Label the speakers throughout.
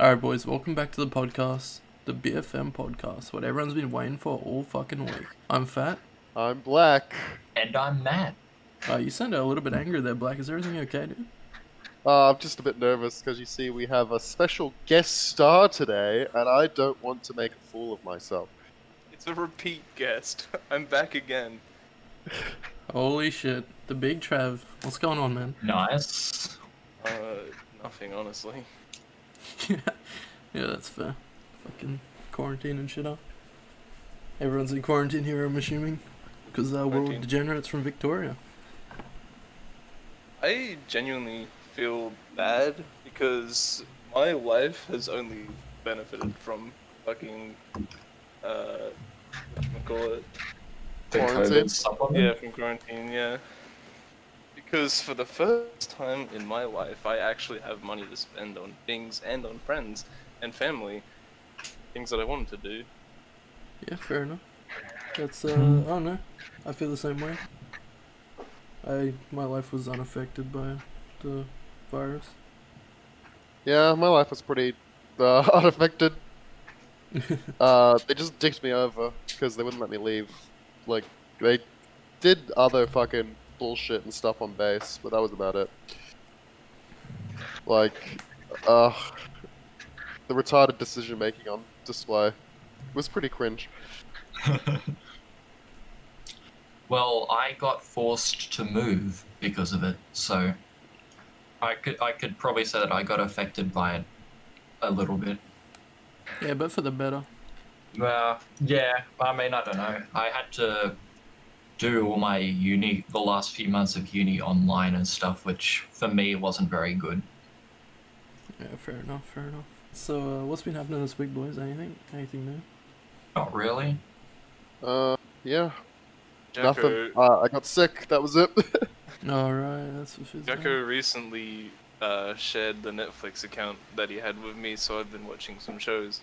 Speaker 1: Alright, boys, welcome back to the podcast, the BFM podcast, what everyone's been waiting for all fucking week. I'm Fat.
Speaker 2: I'm Black.
Speaker 3: And I'm Matt.
Speaker 1: You sounded a little bit angry there, Black. Is everything okay, dude?
Speaker 2: I'm just a bit nervous because you see we have a special guest star today, and I don't want to make a fool of myself.
Speaker 4: It's a repeat guest. I'm back again.
Speaker 1: Holy shit, the big Trav. What's going on, man?
Speaker 3: Nice.
Speaker 4: Nothing, honestly.
Speaker 1: Yeah, that's fair. Fucking quarantine and shit up. Everyone's in quarantine here, I'm assuming, because we're all degenerates from Victoria.
Speaker 4: I genuinely feel bad because my life has only benefited from fucking, whatchamacallit?
Speaker 2: Quarantine?
Speaker 4: Yeah, from quarantine, yeah. Because for the first time in my life, I actually have money to spend on things and on friends and family. Things that I wanted to do.
Speaker 1: Yeah, fair enough. That's, I don't know. I feel the same way. My life was unaffected by the virus.
Speaker 2: Yeah, my life was pretty unaffected. They just dicked me over because they wouldn't let me leave. Like, they did other fucking bullshit and stuff on base, but that was about it. Like, the retarded decision making on display was pretty cringe.
Speaker 3: Well, I got forced to move because of it, so I could probably say that I got affected by it a little bit.
Speaker 1: Yeah, but for the better.
Speaker 3: Well, yeah, I mean, I don't know. I had to do all my the last few months of uni online and stuff, which for me wasn't very good.
Speaker 1: Yeah, fair enough. So, what's been happening this week, boys? Anything new?
Speaker 3: Not really.
Speaker 2: Yeah,
Speaker 4: Jacko,
Speaker 2: nothing. I got sick, that was it.
Speaker 1: Alright, that's what she's
Speaker 4: Jacko recently shared the Netflix account that he had with me, so I've been watching some shows.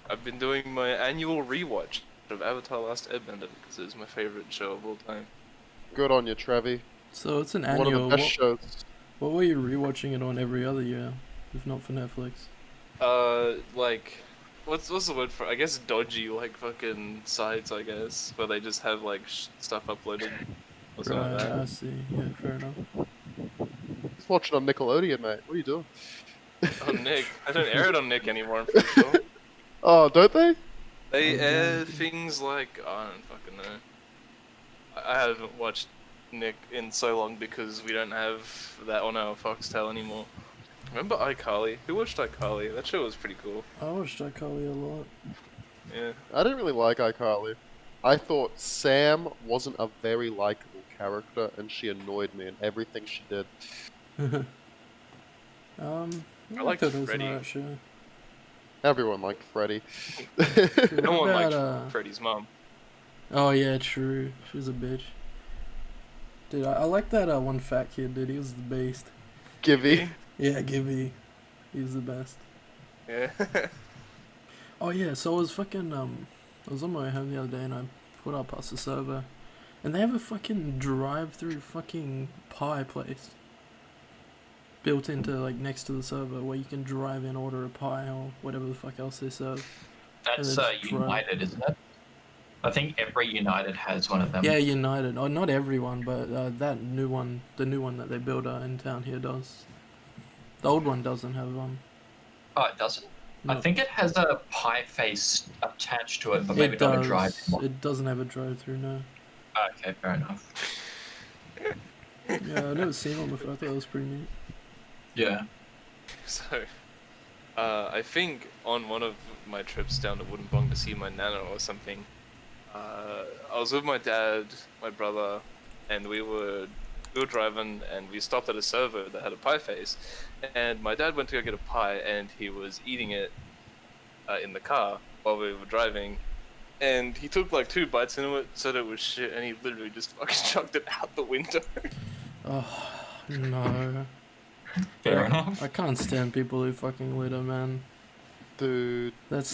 Speaker 4: I've been doing my annual rewatch of Avatar: Last Airbender because it's my favorite show of all time.
Speaker 2: Good on you, Trevi.
Speaker 1: So it's an
Speaker 2: One of
Speaker 1: annual.
Speaker 2: the best shows.
Speaker 1: What were you rewatching it on every other year, if not for Netflix?
Speaker 4: Like, what's the word for? I guess dodgy, like fucking sites, I guess, where they just have like stuff uploaded or something
Speaker 1: Right,
Speaker 4: like that.
Speaker 1: I see. Yeah, fair enough.
Speaker 2: Just watch it on Nickelodeon, mate. What are you doing?
Speaker 4: On Nick, I don't air it on Nick anymore. I'm pretty sure.
Speaker 2: Oh, don't they?
Speaker 4: They
Speaker 1: Oh,
Speaker 4: air
Speaker 1: yeah.
Speaker 4: things like I don't fucking know. I haven't watched Nick in so long because we don't have that on our Foxtel anymore. Remember iCarly? Who watched iCarly? That show was pretty cool.
Speaker 1: I watched iCarly a lot.
Speaker 4: Yeah.
Speaker 2: I didn't really like iCarly. I thought Sam wasn't a very likable character, and she annoyed me in everything she did.
Speaker 1: I
Speaker 4: liked
Speaker 1: thought it was
Speaker 4: Freddy.
Speaker 1: an alright show.
Speaker 2: Everyone liked Freddy.
Speaker 1: Dude,
Speaker 4: No
Speaker 1: what
Speaker 4: one liked
Speaker 1: about,
Speaker 4: Freddy's mom.
Speaker 1: Oh yeah, true. She was a bitch. Dude, I like that one fat kid, dude. He was the beast.
Speaker 2: Gibby.
Speaker 1: Yeah, Gibby. He was the best.
Speaker 4: Yeah.
Speaker 1: Oh yeah, so I was fucking I was on my way home the other day and I put up past the server and they have a fucking drive-through fucking pie place built into like next to the server where you can drive in, order a pie or whatever the fuck else they serve.
Speaker 3: That's
Speaker 1: And it's
Speaker 3: United, isn't it? I think every United has one of them.
Speaker 1: Yeah, United. Oh, not everyone, but that new one, the new one that they built in town here does. The old one doesn't have one.
Speaker 3: Oh, it doesn't?
Speaker 1: No.
Speaker 3: I think it has a pie face attached to it, but maybe
Speaker 1: It
Speaker 3: not a
Speaker 1: does.
Speaker 3: drive-in one.
Speaker 1: It doesn't have a drive-through, no.
Speaker 3: Okay, fair enough.
Speaker 1: Yeah, I've never seen one before. I thought it was pretty neat.
Speaker 3: Yeah.
Speaker 4: So, I think on one of my trips down to Wollongong to see my nana or something, I was with my dad, my brother, and we were driving, and we stopped at a server that had a pie face, and my dad went to go get a pie, and he was eating it in the car while we were driving, and he took like 2 bites into it, said it was shit, and he literally just fucking chucked it out the window.
Speaker 1: Oh, no.
Speaker 3: Fair enough.
Speaker 1: I can't stand people who fucking litter, man.
Speaker 2: Dude.
Speaker 1: That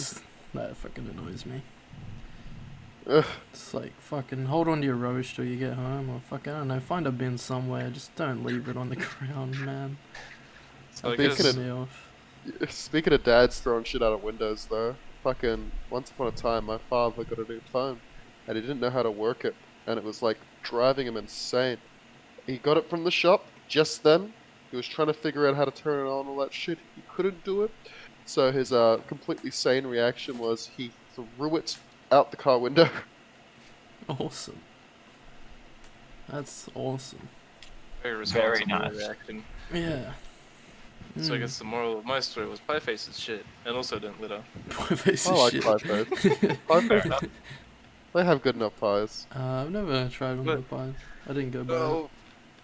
Speaker 1: fucking annoys me.
Speaker 2: Ugh.
Speaker 1: It's like, fucking hold on to your rubbish till you get home, or fucking, I don't know, find a bin somewhere. Just don't leave it on the ground, man.
Speaker 4: So I
Speaker 2: They
Speaker 4: guess
Speaker 2: could've-
Speaker 1: Pisses me off.
Speaker 2: Speaking of dads throwing shit out of windows, though, fucking once upon a time, my father got a new phone, and he didn't know how to work it, and it was like driving him insane. He got it from the shop just then. He was trying to figure out how to turn it on, all that shit. He couldn't do it, so his completely sane reaction was he threw it out the car window.
Speaker 1: Awesome. That's awesome.
Speaker 4: Very responsible
Speaker 3: nice.
Speaker 4: reaction.
Speaker 1: Yeah.
Speaker 4: So I guess the moral of my story was pie face is shit, and also don't litter.
Speaker 1: Pie face
Speaker 2: I
Speaker 1: is
Speaker 2: like
Speaker 1: shit.
Speaker 2: pie face. Pie face. They have good enough pies.
Speaker 1: I've never tried one of the pies. I didn't go by it.
Speaker 4: Well,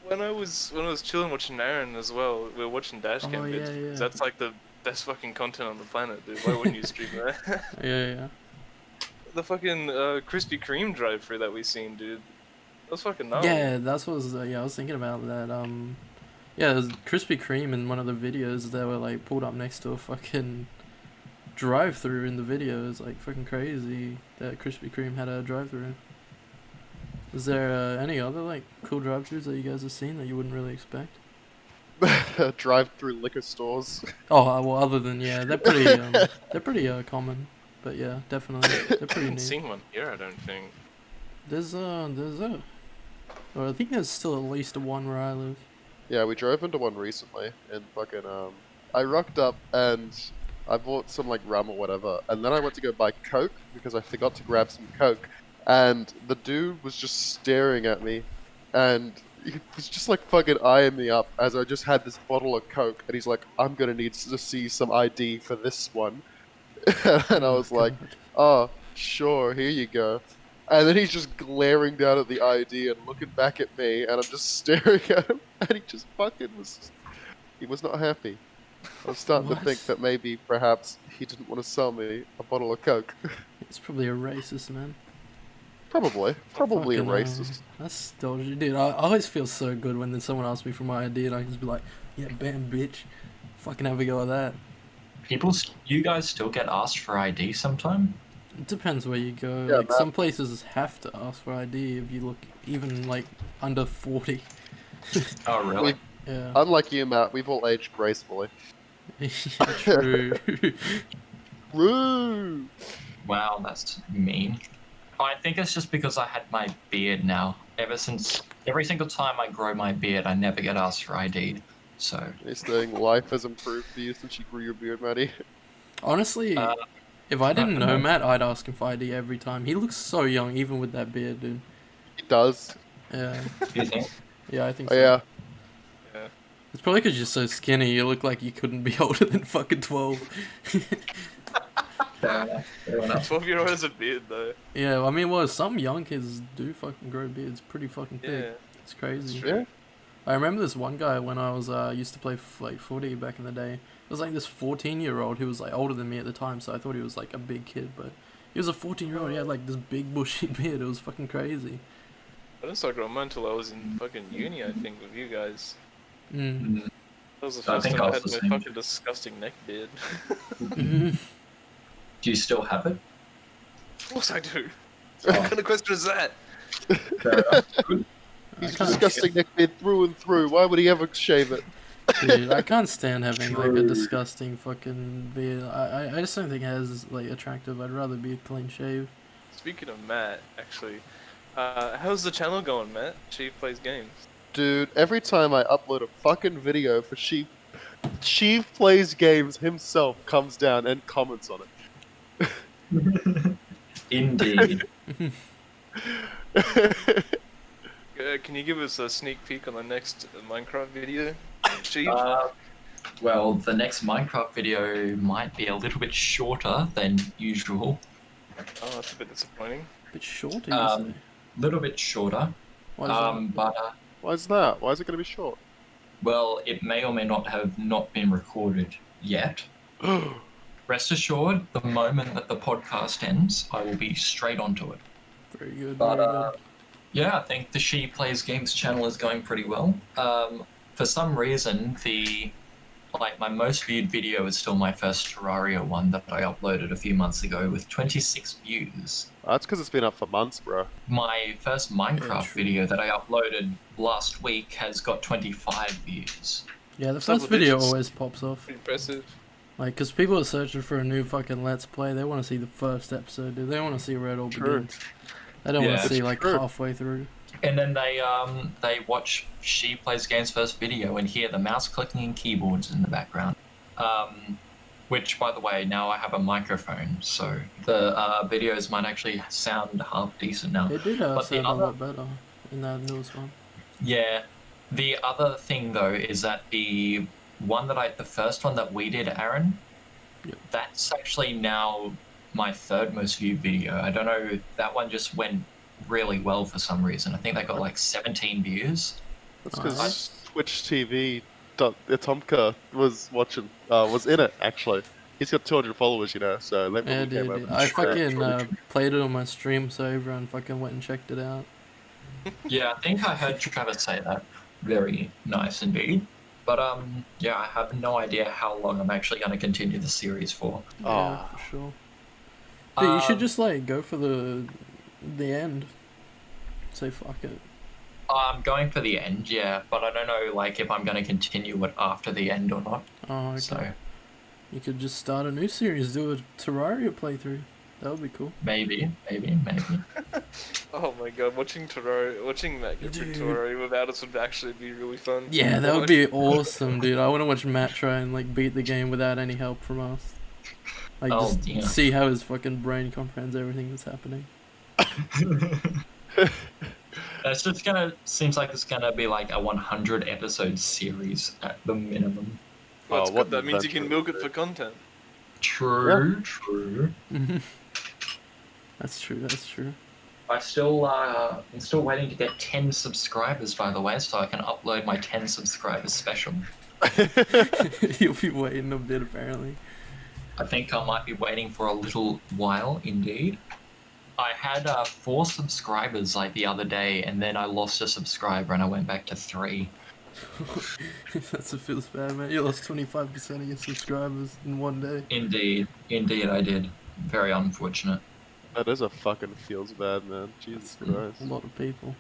Speaker 4: when I was chilling watching Aaron as well, we were watching Dash
Speaker 1: Oh,
Speaker 4: Cam vids.
Speaker 1: yeah, yeah.
Speaker 4: Because that's like the best fucking content on the planet, dude. Why wouldn't you stream that?
Speaker 1: Yeah.
Speaker 4: The fucking Krispy Kreme drive-thru that we seen, dude. That was fucking nuts.
Speaker 1: Yeah, that's what was. I was thinking about that. Yeah, there's Krispy Kreme in one of the videos. They were like pulled up next to a fucking drive-through in the video. It's like fucking crazy that Krispy Kreme had a drive-through. Is there any other like cool drive-thrus that you guys have seen that you wouldn't really expect?
Speaker 2: Drive-through liquor stores.
Speaker 1: Oh well, other than they're pretty common. But yeah, definitely they're
Speaker 4: I
Speaker 1: pretty
Speaker 4: haven't
Speaker 1: neat.
Speaker 4: seen one here, I don't think.
Speaker 1: There's or I think there's still at least one where I live.
Speaker 2: Yeah, we drove into one recently, and fucking I rocked up and I bought some like rum or whatever, and then I went to go buy Coke because I forgot to grab some Coke, and the dude was just staring at me, and he was just like fucking eyeing me up as I just had this bottle of Coke, and he's like, "I'm gonna need to see some ID for this one," and I was like,
Speaker 1: God.
Speaker 2: "Oh, sure, here you go." And then he's just glaring down at the ID and looking back at me, and I'm just staring at him, and he just fucking was... He was not happy. I was starting to
Speaker 1: What?
Speaker 2: think that maybe, perhaps, he didn't want to sell me a bottle of Coke.
Speaker 1: It's probably a racist, man.
Speaker 2: Probably a
Speaker 1: Fucking,
Speaker 2: racist.
Speaker 1: That's dodgy, dude. I always feel so good when then someone asks me for my ID and I can just be like, yeah, bam, bitch. Fucking have a go at that.
Speaker 3: You guys still get asked for ID sometime?
Speaker 1: It depends where you go.
Speaker 2: Yeah,
Speaker 1: like
Speaker 2: man.
Speaker 1: some places have to ask for ID if you look even like under 40.
Speaker 3: Oh, really?
Speaker 1: Yeah.
Speaker 2: Unlike you, Matt, we've all aged gracefully.
Speaker 1: Yeah, true.
Speaker 2: Woo!
Speaker 3: Wow, that's mean. I think it's just because I had my beard now. Every single time I grow my beard, I never get asked for ID. So,
Speaker 2: You're saying life has improved for you since you grew your beard, Matty?
Speaker 1: Honestly,
Speaker 3: Uh,
Speaker 1: if I didn't
Speaker 3: I
Speaker 1: know
Speaker 3: don't know.
Speaker 1: Matt, I'd ask him for ID every time. He looks so young, even with that beard, dude.
Speaker 2: He does.
Speaker 1: Yeah.
Speaker 3: you think?
Speaker 1: Yeah, I think
Speaker 2: Oh,
Speaker 1: so.
Speaker 2: yeah.
Speaker 4: Yeah.
Speaker 1: It's probably because you're so skinny, you look like you couldn't be older than fucking 12.
Speaker 3: Fair enough.
Speaker 4: 12-year-old has a beard, though.
Speaker 1: Yeah, I mean, well, some young kids do fucking grow beards pretty fucking thick.
Speaker 4: Yeah.
Speaker 1: It's crazy.
Speaker 2: Yeah.
Speaker 1: I remember this one guy when I was used to play like footy back in the day. It was like this 14-year-old who was like older than me at the time, so I thought he was like a big kid, but he was a 14-year-old. He had like this big bushy beard. It was fucking crazy.
Speaker 4: I didn't start growing mine until I was in fucking uni, I think, with you guys.
Speaker 1: Mm.
Speaker 4: That was the
Speaker 3: I
Speaker 4: first
Speaker 3: think
Speaker 4: time
Speaker 3: I
Speaker 4: I
Speaker 3: was
Speaker 4: had
Speaker 3: the
Speaker 4: my
Speaker 3: same.
Speaker 4: fucking disgusting neck beard.
Speaker 1: Mhm.
Speaker 3: Do you still have it?
Speaker 4: Of course I do.
Speaker 3: Oh.
Speaker 4: What kind of question is that?
Speaker 3: Fair enough. Good.
Speaker 2: He's
Speaker 1: I can't-
Speaker 2: disgusting neck beard through and through. Why would he ever shave it?
Speaker 1: Dude, I can't stand having like a
Speaker 3: True.
Speaker 1: disgusting fucking beard. I just don't think it has like attractive. I'd rather be clean shaved.
Speaker 4: Speaking of Matt, actually, how's the channel going, Matt? She plays games.
Speaker 2: Dude, every time I upload a fucking video for Sheev Plays Games himself comes down and comments on it.
Speaker 3: Indeed.
Speaker 4: Can you give us a sneak peek on the next Minecraft video? She.
Speaker 3: Well, the next Minecraft video might be a little bit shorter than usual.
Speaker 4: Oh, that's a bit disappointing.
Speaker 1: Bit short, you
Speaker 3: Um,
Speaker 1: say?
Speaker 3: Little bit shorter.
Speaker 1: Why is that?
Speaker 3: But
Speaker 2: Why is that? Why is it going to be short?
Speaker 3: well, it may or may not have not been recorded yet. Rest assured, the moment that the podcast ends, I will be straight onto it.
Speaker 1: Very good.
Speaker 3: But
Speaker 1: Very good.
Speaker 3: yeah, I think the She Plays Games channel is going pretty well. For some reason, my most viewed video is still my first Terraria one that I uploaded a few months ago with 26 views.
Speaker 2: That's because it's been up for months, bro.
Speaker 3: My first Minecraft
Speaker 1: true.
Speaker 3: video that I uploaded last week has got 25 views.
Speaker 1: Yeah, the
Speaker 4: double
Speaker 1: first video
Speaker 4: digits.
Speaker 1: always pops off.
Speaker 4: Pretty impressive.
Speaker 1: Like, cause people are searching for a new fucking Let's Play. They want to see the first episode, dude. They want to see where it all
Speaker 2: True.
Speaker 1: begins. They don't want
Speaker 3: Yeah.
Speaker 1: to see
Speaker 2: It's
Speaker 1: like
Speaker 2: true.
Speaker 1: halfway through.
Speaker 3: And then they watch She Plays Games first video and hear the mouse clicking and keyboards in the background. Which, by the way, now I have a microphone, so the videos might actually sound half decent now.
Speaker 1: It did
Speaker 3: But the
Speaker 1: sound a
Speaker 3: other-
Speaker 1: lot better in that newest one.
Speaker 3: Yeah. The other thing though is that the first one that we did, Aaron,
Speaker 1: Yep.
Speaker 3: that's actually now my third most viewed video. I don't know, that one just went really well for some reason. I think they got like 17 views.
Speaker 2: That's because
Speaker 1: Nice.
Speaker 2: Twitch TV. Tomka was watching. Was in it actually. He's got 200 followers, you know. So let me
Speaker 1: Yeah,
Speaker 2: came
Speaker 1: dude.
Speaker 2: over.
Speaker 1: I
Speaker 2: True.
Speaker 1: fucking played it on my stream, so everyone fucking went and checked it out.
Speaker 3: Yeah, I think I heard Travis say that. Very nice indeed. But yeah, I have no idea how long I'm actually going to continue the series for.
Speaker 1: Yeah,
Speaker 2: Aw.
Speaker 1: for sure. Dude, you should
Speaker 3: Um,
Speaker 1: just like go for the end. Say fuck it.
Speaker 3: I'm going for the end, yeah, but I don't know like if I'm going to continue it after the end or not.
Speaker 1: Oh, okay.
Speaker 3: So
Speaker 1: You could just start a new series, do a Terraria playthrough. That would be cool.
Speaker 3: maybe.
Speaker 4: Oh my god, watching Matt get through
Speaker 1: Dude.
Speaker 4: Terraria without us would actually be really fun.
Speaker 1: Yeah, that would be awesome, dude. I want to watch Matt try and like beat the game without any help from us. Like
Speaker 3: Oh,
Speaker 1: just
Speaker 3: dear.
Speaker 1: see how his fucking brain comprehends everything that's happening.
Speaker 3: It's just seems like it's gonna be like a 100 episode series at the minimum.
Speaker 4: Well, it's
Speaker 2: Oh, what
Speaker 4: good. That means you
Speaker 2: adventure.
Speaker 4: can milk it for content.
Speaker 3: True.
Speaker 1: That's true. That's true.
Speaker 3: I'm still waiting to get 10 subscribers, by the way, so I can upload my 10 subscribers special.
Speaker 1: You'll be waiting a bit, apparently.
Speaker 3: I think I might be waiting for a little while, indeed. I had 4 subscribers like the other day, and then I lost a subscriber, and I went back to 3.
Speaker 1: That's what feels bad, man. You lost 25% of your subscribers in one day.
Speaker 3: Indeed, I did. Very unfortunate.
Speaker 2: That is a fucking feels bad, man. Jesus Christ.
Speaker 1: A lot of people.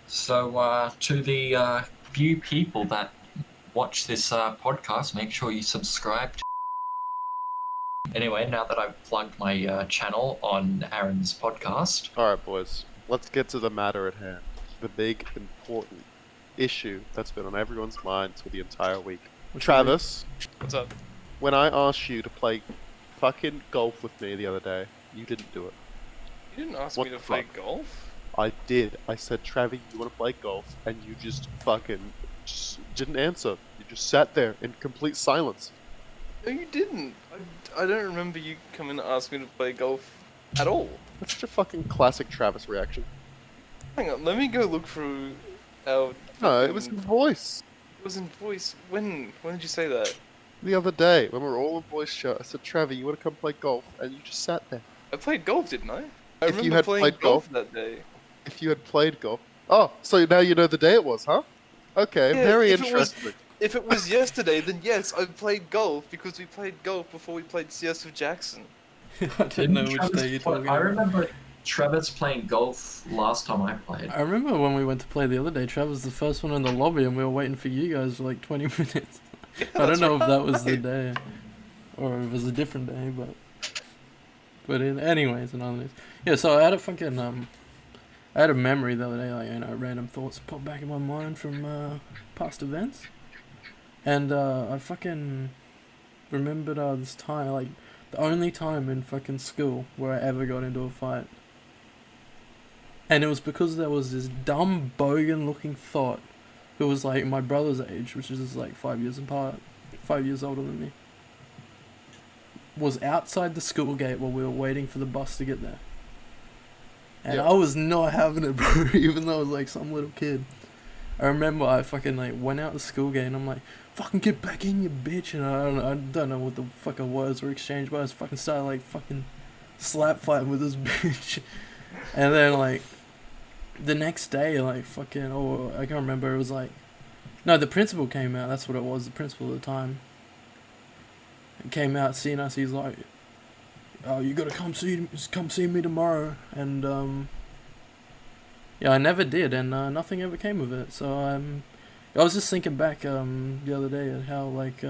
Speaker 3: So, to the few people that watch this podcast, make sure you subscribe. Anyway, now that I've plugged my channel on Aaron's podcast,
Speaker 2: Alright, boys. Let's get to the matter at hand. The big, important issue that's been on everyone's minds for the entire week.
Speaker 1: Which
Speaker 2: Travis,
Speaker 4: What's up?
Speaker 2: when I asked you to play fucking golf with me the other day, you didn't do it.
Speaker 4: You didn't ask
Speaker 2: What
Speaker 4: me to
Speaker 2: the
Speaker 4: play
Speaker 2: fuck?
Speaker 4: golf?
Speaker 2: I did. I said, Travis, you want to play golf? And you just fucking just didn't answer. You just sat there in complete silence.
Speaker 4: No, you didn't. I don't remember you coming to ask me to play golf at all.
Speaker 2: That's such a fucking classic Travis reaction.
Speaker 4: Hang on, let me go look through our...
Speaker 2: No, it was in voice.
Speaker 4: It was in voice. When did you say that?
Speaker 2: The other day, when we were all in voice chat, I said, Travis, you want to come play golf? And you just sat there.
Speaker 4: I played golf, didn't I? I
Speaker 2: If you
Speaker 4: remember
Speaker 2: had
Speaker 4: playing
Speaker 2: played
Speaker 4: golf
Speaker 2: golf-
Speaker 4: that day.
Speaker 2: If you had played golf. Oh, so now you know the day it was, huh? Okay,
Speaker 4: Yeah,
Speaker 2: very
Speaker 4: if it was-
Speaker 2: interesting.
Speaker 4: If it was yesterday, then yes, I played golf because we played golf before we played CS of Jackson.
Speaker 1: I don't know which day you're talking
Speaker 3: I
Speaker 1: about.
Speaker 3: remember Travis playing golf last time I played.
Speaker 1: I remember when we went to play the other day, Trav was the first one in the lobby and we were waiting for you guys for like 20 minutes. I don't know if that was the day or if it was a different day, anyways, and all this. Yeah, so I had a fucking I had a memory the other day, like, you know, random thoughts pop back in my mind from past events. And I fucking remembered this time, like the only time in fucking school where I ever got into a fight. And it was because there was this dumb bogan looking thought who was like my brother's age, which is like 5 years apart, 5 years older than me, was outside the school gate while we were waiting for the bus to get there. And
Speaker 2: Yeah.
Speaker 1: I was not having it, bro, even though I was like some little kid. I remember I fucking like went out the school gate and I'm like, fucking get back in, you bitch. And I don't know what the fucking words were exchanged, but I just fucking started like fucking slap fighting with this bitch. And then like the next day, like fucking, oh, I can't remember, it was like, no, the principal came out, that's what it was, the principal at the time. He came out, seeing us, he's like, oh, you gotta come see me tomorrow. And yeah, I never did, and nothing ever came of it. So I was just thinking back the other day at how like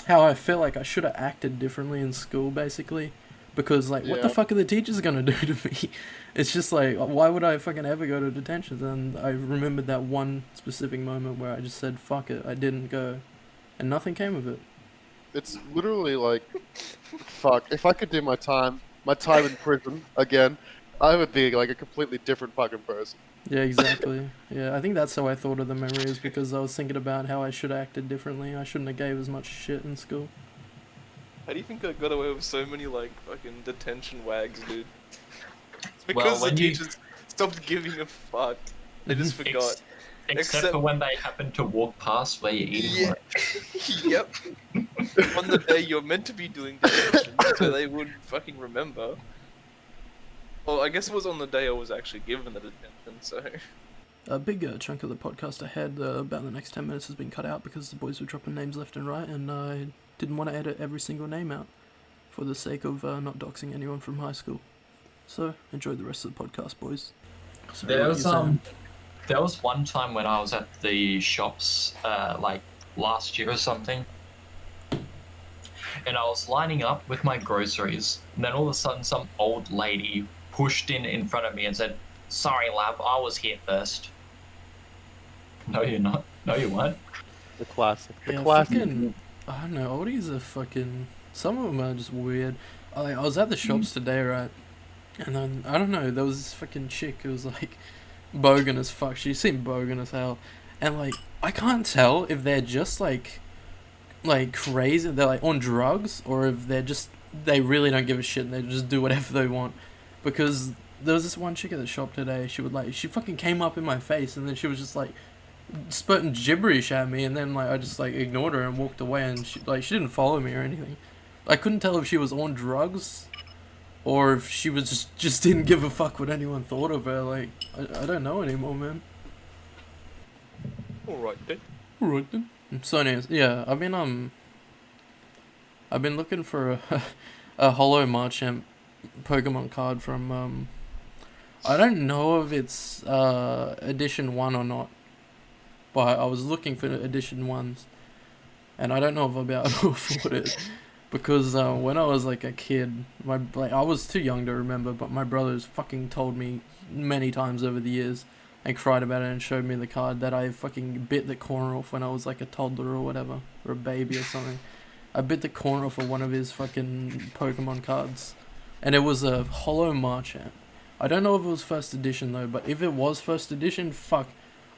Speaker 1: how I feel like I should have acted differently in school, basically. Because, like, what the
Speaker 2: Yeah.
Speaker 1: fuck are the teachers gonna do to me? It's just like, why would I fucking ever go to detention? And I remembered that one specific moment where I just said, fuck it, I didn't go. And nothing came of it.
Speaker 2: It's literally like, fuck. If I could do my time in prison again, I would be like a completely different fucking person.
Speaker 1: Yeah, exactly. Yeah, I think that's how I thought of the memories, because I was thinking about how I should have acted differently. I shouldn't have gave as much shit in school.
Speaker 4: How do you think I got away with so many like fucking detention wags, dude? It's
Speaker 3: Well,
Speaker 4: because the
Speaker 3: when you-
Speaker 4: teachers stopped giving a fuck. They just forgot.
Speaker 3: Except
Speaker 4: Except-
Speaker 3: for when they happen to walk past where you're eating.
Speaker 4: Yeah.
Speaker 3: Like,
Speaker 4: Yep. On the day you're meant to be doing detention, so they wouldn't fucking remember. Well, I guess it was on the day I was actually given the detention, so.
Speaker 1: A big chunk of the podcast I had, about the next 10 minutes, has been cut out because the boys were dropping names left and right, and I didn't want to edit every single name out for the sake of not doxing anyone from high school. So, enjoy the rest of the podcast, boys. Sorry,
Speaker 3: there
Speaker 1: what
Speaker 3: was
Speaker 1: were you saying?
Speaker 3: there was one time when I was at the shops, like last year or something, and I was lining up with my groceries, and then all of a sudden some old lady pushed in front of me and said, "Sorry, love, I was here first." No, you're not. No, you weren't.
Speaker 2: The classic. The
Speaker 1: Yeah,
Speaker 2: classic.
Speaker 1: fucking, I don't know, oldies are fucking, some of them are just weird. I was at the shops today, right, and then, I don't know, there was this fucking chick who was like, bogan as fuck, she seemed bogan as hell, and like, I can't tell if they're just like crazy, they're like on drugs, or if they really don't give a shit and they just do whatever they want, because there was this one chick at the shop today, she fucking came up in my face, and then she was just like, spurting gibberish at me, and then like I just like ignored her and walked away, and she didn't follow me or anything. I couldn't tell if she was on drugs or if she was just didn't give a fuck what anyone thought of her. Like I don't know anymore, man.
Speaker 4: Alright then.
Speaker 1: Alright then. So anyways, yeah, I've been looking for a Hollow Marchant Pokemon card from I don't know if it's edition 1 or not, but I was looking for edition 1s, and I don't know if I'll be able to afford it, because when I was like a kid, I was too young to remember, but my brothers fucking told me many times over the years and cried about it and showed me the card that I fucking bit the corner off when I was like a toddler or whatever, or a baby or something. I bit the corner off of one of his fucking Pokemon cards, and it was a Hollow Marchant. I don't know if it was first edition though, but if it was first edition, fuck.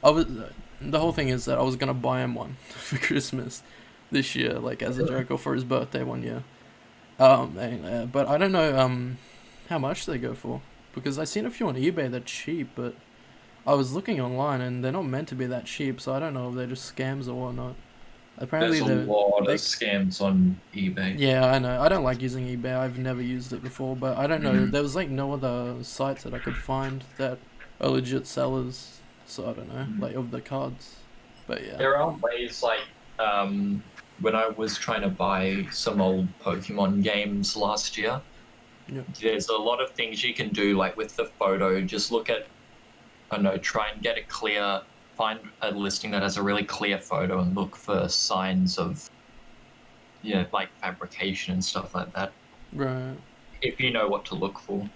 Speaker 1: The whole thing is that I was gonna buy him one for Christmas this year, like as a joke, or for his birthday one year. But I don't know how much they go for, because I seen a few on eBay that cheap, but I was looking online and they're not meant to be that cheap, so I don't know if they're just scams or whatnot. Apparently
Speaker 3: There's a lot
Speaker 1: they-
Speaker 3: of scams on eBay.
Speaker 1: Yeah, I know. I don't like using eBay. I've never used it before, but I don't know.
Speaker 3: Mhm.
Speaker 1: There was like no other sites that I could find that are legit sellers. So I don't know, like of the cards. But yeah.
Speaker 3: There are ways like when I was trying to buy some old Pokemon games last year,
Speaker 1: Yeah.
Speaker 3: there's a lot of things you can do, like with the photo, just look at, I don't know, try and get a clear, find a listing that has a really clear photo and look for signs of, like fabrication and stuff like that,
Speaker 1: Right.
Speaker 3: if you know what to look for.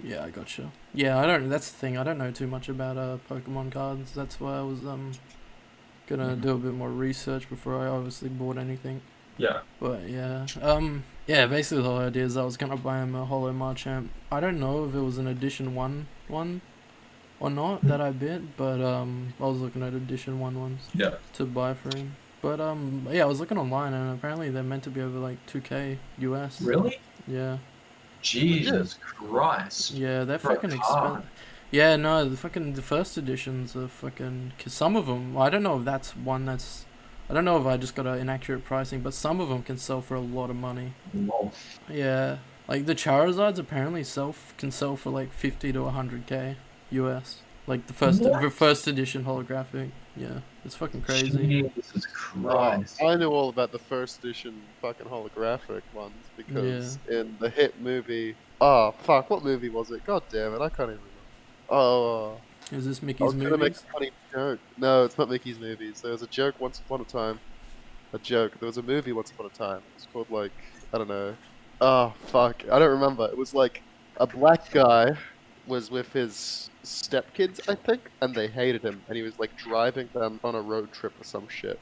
Speaker 1: Yeah, I gotcha. Yeah, I don't. That's the thing. I don't know too much about Pokemon cards. That's why I was gonna do a bit more research before I obviously bought anything.
Speaker 3: Yeah.
Speaker 1: But yeah, yeah. Basically, the whole idea is I was gonna buy him a Hollow Marchant. I don't know if it was an edition 1 or not that I bit, but I was looking at edition 1 ones
Speaker 3: Yeah.
Speaker 1: to buy for him. But yeah, I was looking online and apparently they're meant to be over like 2K US.
Speaker 3: Really?
Speaker 1: Yeah.
Speaker 3: Jesus Christ.
Speaker 1: Yeah, they're
Speaker 3: For a
Speaker 1: fucking
Speaker 3: card.
Speaker 1: expensive. Yeah, no, the first editions are fucking. Cause some of them, I don't know if that's one that's. I don't know if I just got an inaccurate pricing, but some of them can sell for a lot of money.
Speaker 3: Whoa.
Speaker 1: Yeah, like the Charizards apparently can sell for like 50 to 100K US. Like the
Speaker 3: What?
Speaker 1: first edition holographic. Yeah, it's fucking crazy.
Speaker 3: Jesus Christ.
Speaker 2: I know all about the first edition fucking holographic ones because in the hit movie. Oh fuck! What movie was it? God damn it! I can't even remember. Oh,
Speaker 1: Is this
Speaker 2: I
Speaker 1: Mickey's
Speaker 2: was gonna make
Speaker 1: movies?
Speaker 2: a funny joke. No, it's not Mickey's movies. There was a joke once upon a time a joke. There was a movie once upon a time. It was called like I don't know. Oh fuck, I don't remember. It was like a black guy was with his stepkids, I think, and they hated him, and he was like driving them on a road trip or some shit.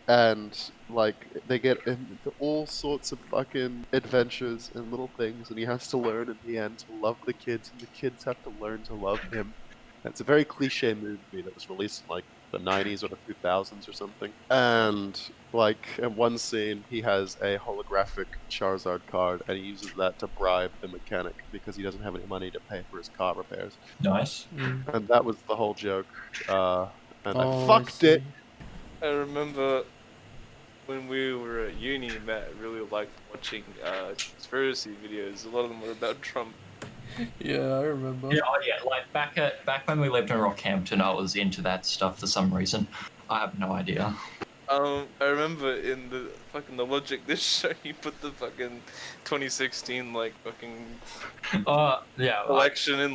Speaker 2: And like they get into all sorts of fucking adventures and little things, and he has to learn in the end to love the kids, and the kids have to learn to love him. And it's a very cliche movie that was released in like the 90s or the 2000s or something. And like in one scene, he has a holographic Charizard card, and he uses that to bribe the mechanic because he doesn't have any money to pay for his car repairs.
Speaker 3: Nice.
Speaker 1: Mm.
Speaker 2: And that was the whole joke. And I
Speaker 1: Oh,
Speaker 2: fucked it.
Speaker 1: see.
Speaker 4: I remember when we were at uni, Matt really liked watching conspiracy videos. A lot of them were about Trump.
Speaker 1: Yeah, I remember.
Speaker 3: Yeah, oh yeah, like back when we lived in Rockhampton, I was into that stuff for some reason. I have no idea.
Speaker 4: I remember in the Logic this show, you put the fucking 2016 like fucking
Speaker 3: Yeah,
Speaker 4: election in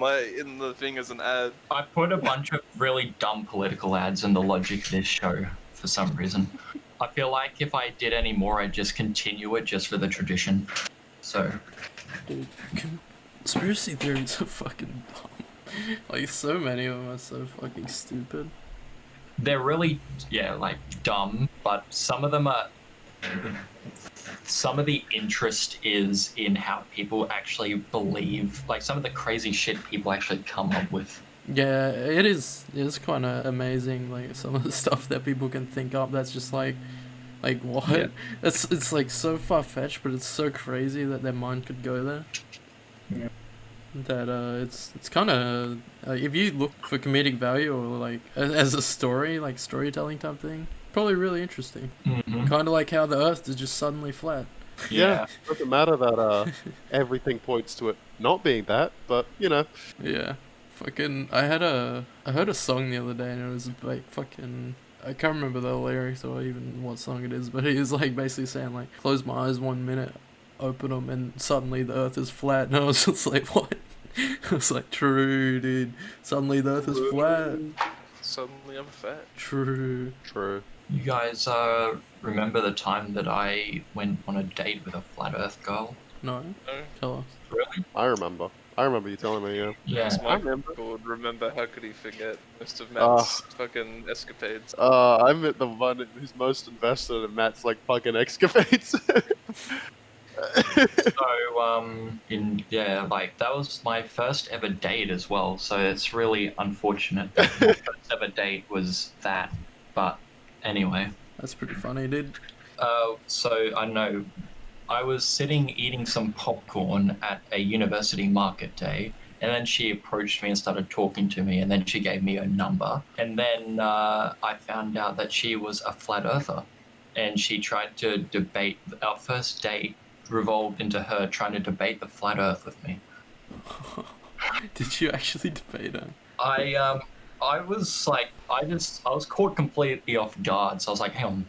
Speaker 4: the thing as an ad.
Speaker 3: I put a bunch of really dumb political ads in the Logic this show for some reason. I feel like if I did any more, I'd just continue it just for the tradition. So,
Speaker 1: Dude, conspiracy theories are fucking dumb. Like, so many of them are so fucking stupid.
Speaker 3: they're really, yeah, like dumb, but some of them are. Some of the interest is in how people actually believe, like some of the crazy shit people actually come up with.
Speaker 1: Yeah, it is. It's kind of amazing. Like some of the stuff that people can think up. That's just like what?
Speaker 3: Yeah.
Speaker 1: It's like so far fetched, but it's so crazy that their mind could go there.
Speaker 3: Yeah.
Speaker 1: That it's kind of if you look for comedic value or like as a story, like storytelling type thing, probably really interesting.
Speaker 3: Mm-hmm.
Speaker 1: Kind of like how the Earth is just suddenly flat.
Speaker 2: Yeah, it doesn't matter that everything points to it not being that, but you know.
Speaker 1: Yeah. Fucking, I heard a song the other day and it was like fucking, I can't remember the lyrics or even what song it is, but he was like basically saying like, close my eyes 1 minute, open them, and suddenly the Earth is flat, and I was just like, what? I was like, true, dude. Suddenly the Earth is flat.
Speaker 4: Suddenly I'm fat.
Speaker 1: True.
Speaker 2: True.
Speaker 3: You guys remember the time that I went on a date with a flat Earth girl?
Speaker 1: No,
Speaker 4: No?
Speaker 1: tell us.
Speaker 3: Really?
Speaker 2: I remember you telling me, yeah.
Speaker 3: Yeah.
Speaker 4: It's
Speaker 2: I
Speaker 4: my
Speaker 2: remember.
Speaker 4: would remember. How could he forget most of Matt's fucking escapades?
Speaker 2: I'm the one who's most invested in Matt's like fucking escapades.
Speaker 3: Like that was my first ever date as well. So it's really unfortunate that my first ever date was that. But anyway,
Speaker 1: That's pretty funny, dude.
Speaker 3: so I know I was sitting eating some popcorn at a university market day, and then she approached me and started talking to me, and then she gave me her number, and then I found out that she was a flat earther, and she tried to debate. Our first date revolved into her trying to debate the flat earth with me.
Speaker 1: Did you actually debate her?
Speaker 3: I was like, I was caught completely off guard. So I was like, hang on,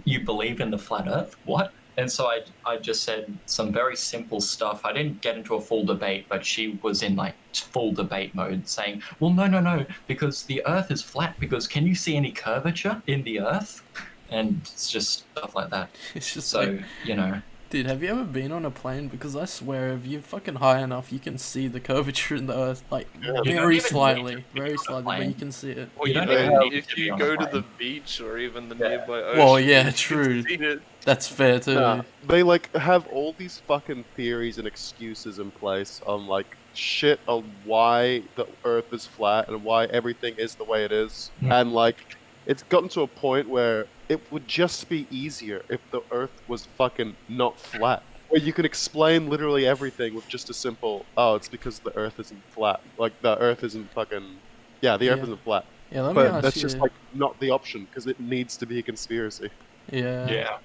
Speaker 3: you believe in the flat earth? What? And so I just said some very simple stuff. I didn't get into a full debate, but she was in like full debate mode saying, well, no, because the earth is flat, because can you see any curvature in the earth? And it's just stuff like that.
Speaker 1: It's just
Speaker 3: So,
Speaker 1: like,
Speaker 3: you know,
Speaker 1: dude, have you ever been on a plane? Because I swear, if you're fucking high enough, you can see the curvature in the Earth, like
Speaker 2: Yeah.
Speaker 3: You don't
Speaker 1: very
Speaker 3: even
Speaker 1: slightly,
Speaker 3: need to be
Speaker 1: very
Speaker 3: on a
Speaker 1: slightly, but
Speaker 3: plane.
Speaker 1: you can see it.
Speaker 4: Or
Speaker 3: You
Speaker 4: you
Speaker 3: don't
Speaker 4: know,
Speaker 2: even
Speaker 3: need to
Speaker 4: if
Speaker 3: be
Speaker 4: you
Speaker 3: on
Speaker 4: go
Speaker 3: a
Speaker 4: to the
Speaker 3: plane.
Speaker 4: beach or even the
Speaker 3: Yeah.
Speaker 4: nearby ocean,
Speaker 1: Well, yeah,
Speaker 4: you
Speaker 1: true.
Speaker 4: can see it.
Speaker 1: That's fair too.
Speaker 2: Nah, they like have all these fucking theories and excuses in place on like shit on why the Earth is flat and why everything is the way it is, and like it's gotten to a point where it would just be easier if the Earth was fucking not flat. Where you can explain literally everything with just a simple, oh, it's because the Earth isn't flat. Like the Earth isn't fucking, yeah, the Earth
Speaker 1: Yeah.
Speaker 2: isn't flat.
Speaker 1: Yeah, let me
Speaker 2: But
Speaker 1: ask
Speaker 2: that's
Speaker 1: you.
Speaker 2: just like not the option because it needs to be a conspiracy.
Speaker 1: Yeah.
Speaker 3: yeah.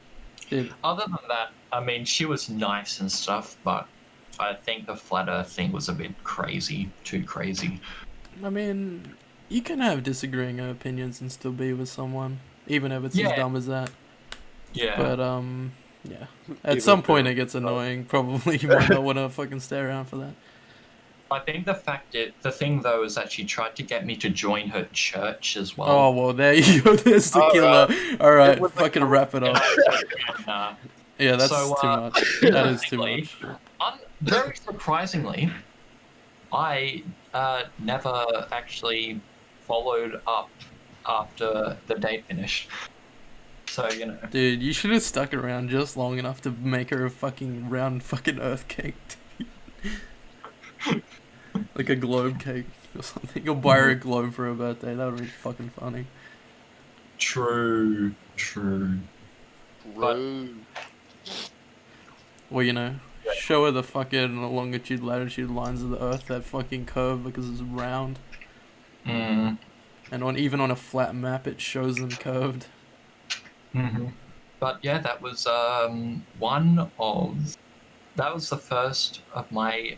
Speaker 1: Dude,
Speaker 3: Other than that, I mean, she was nice and stuff, but I think the flat earth thing was a bit crazy, too crazy.
Speaker 1: I mean, you can have disagreeing opinions and still be with someone, even if it's as
Speaker 3: Yeah.
Speaker 1: dumb as that.
Speaker 3: Yeah.
Speaker 1: But yeah. At
Speaker 2: Even
Speaker 1: some
Speaker 2: if
Speaker 1: point,
Speaker 2: they're-
Speaker 1: it gets annoying. Probably you might not want to fucking stay around for that.
Speaker 3: I think the thing though is that she tried to get me to join her church as well.
Speaker 1: Oh well, there you go. There's the killer. All right,
Speaker 2: It was like
Speaker 1: fucking wrap it up.
Speaker 3: Nah.
Speaker 1: Yeah, that's
Speaker 3: So,
Speaker 1: too much. That is too
Speaker 3: interestingly,
Speaker 1: much.
Speaker 3: Very surprisingly, I never actually followed up after the date finished. So, you know.
Speaker 1: Dude, you should have stuck around just long enough to make her a fucking round fucking earth cake. Like a globe cake or something. You'll buy her a globe for her birthday. That would be fucking funny.
Speaker 3: True.
Speaker 2: Bro.
Speaker 1: Well, you know, show her the fucking longitude, latitude lines of the earth that fucking curve because it's round.
Speaker 3: Mm.
Speaker 1: And even on a flat map, it shows them curved.
Speaker 3: Mm-hmm. But yeah, that was that was the first of my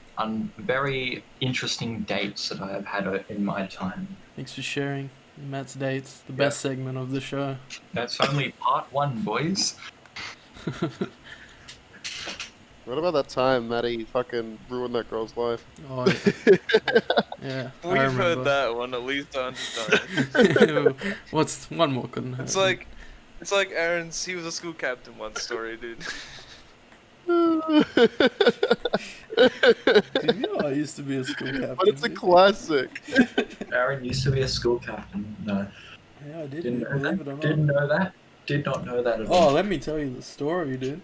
Speaker 3: very interesting dates that I have had in my time.
Speaker 1: Thanks for sharing Matt's dates, the best segment of the show.
Speaker 3: That's only part 1, boys.
Speaker 2: What about that time Maddie fucking ruined that girl's life?
Speaker 1: Oh, yeah. I
Speaker 4: We've
Speaker 1: remember.
Speaker 4: heard that one at least 100 times.
Speaker 1: What's one more couldn't hurt?
Speaker 4: It's like Aaron's. He was a school captain one story, dude.
Speaker 1: Dude, you know I used to be a school captain.
Speaker 2: But it's a
Speaker 1: dude.
Speaker 2: classic.
Speaker 3: Aaron used to be a school captain. No.
Speaker 1: Yeah, I did.
Speaker 3: Didn't know
Speaker 1: Believe it or
Speaker 3: that.
Speaker 1: not.
Speaker 3: Didn't know that. Did not know that at
Speaker 1: Oh,
Speaker 3: all.
Speaker 1: let me tell you the story, dude.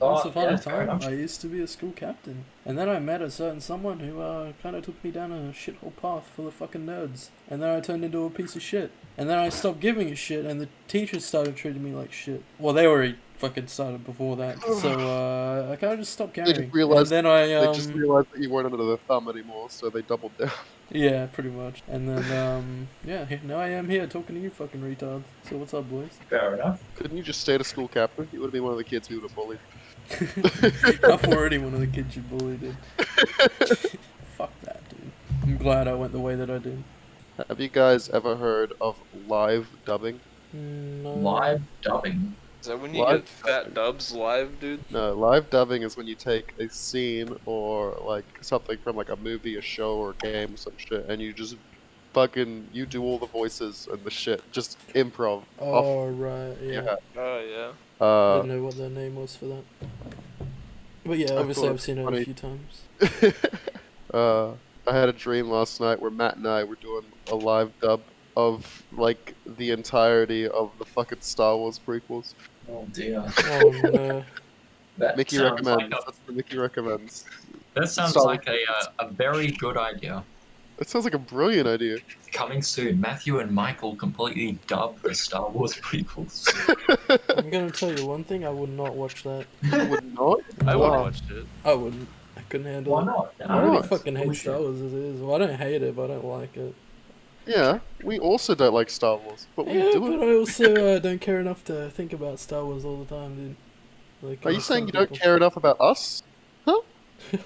Speaker 1: Once upon a time, I used to be a school captain. And then I met a certain someone who kind of took me down a shithole path full of fucking nerds. And then I turned into a piece of shit. And then I stopped giving a shit, and the teachers started treating me like shit. Well, they already fucking started before that. So I kind of just stopped caring.
Speaker 2: They just realized,
Speaker 1: and then I,
Speaker 2: they just realized that you weren't under the thumb anymore, so they doubled down.
Speaker 1: yeah, pretty much. And then, yeah, now I am here talking to you fucking retards. So what's up, boys?
Speaker 3: Fair enough.
Speaker 2: Couldn't you just stay a school captain? You would have been one of the kids who would have bullied.
Speaker 1: I'm already one of the kids you bullied, dude. Fuck that, dude. I'm glad I went the way that I did.
Speaker 2: Have you guys ever heard of live dubbing?
Speaker 1: No.
Speaker 3: Live dubbing.
Speaker 4: Is that when you
Speaker 2: Live
Speaker 4: get fat dubs live, dude?
Speaker 2: No, live dubbing is when you take a scene or like something from like a movie, a show, or a game or some shit, and you just you do all the voices and the shit, just improv.
Speaker 1: Oh, right, yeah.
Speaker 2: Yeah.
Speaker 4: Oh yeah.
Speaker 1: I didn't know what their name was for that. But yeah,
Speaker 2: I
Speaker 1: obviously
Speaker 2: thought
Speaker 1: I've seen it
Speaker 2: funny.
Speaker 1: a few times.
Speaker 2: I had a dream last night where Matt and I were doing a live dub of like the entirety of the fucking Star Wars prequels.
Speaker 3: Oh dear.
Speaker 1: Oh no.
Speaker 3: That
Speaker 2: Mickey
Speaker 3: sounds
Speaker 2: recommends.
Speaker 3: like
Speaker 2: That's what Mickey recommends.
Speaker 3: that sounds
Speaker 2: Star
Speaker 3: like a very good idea.
Speaker 2: It sounds like a brilliant idea.
Speaker 3: Coming soon, Matthew and Michael completely dub the Star Wars prequels.
Speaker 1: I'm gonna tell you one thing, I would not watch that.
Speaker 2: You would not?
Speaker 4: I would have
Speaker 2: Wow.
Speaker 4: watched it.
Speaker 1: I wouldn't. I couldn't handle
Speaker 3: Why
Speaker 1: it.
Speaker 3: not?
Speaker 1: I already
Speaker 2: not?
Speaker 1: fucking hate
Speaker 3: We
Speaker 1: Star
Speaker 3: should.
Speaker 1: Wars as it is. Well, I don't hate it, but I don't like it.
Speaker 2: Yeah, we also don't like Star Wars, but we
Speaker 1: Yeah,
Speaker 2: do
Speaker 1: but
Speaker 2: it.
Speaker 1: I also don't care enough to think about Star Wars all the time, dude. Like,
Speaker 2: Are you
Speaker 1: some
Speaker 2: saying you don't
Speaker 1: people.
Speaker 2: care enough about us?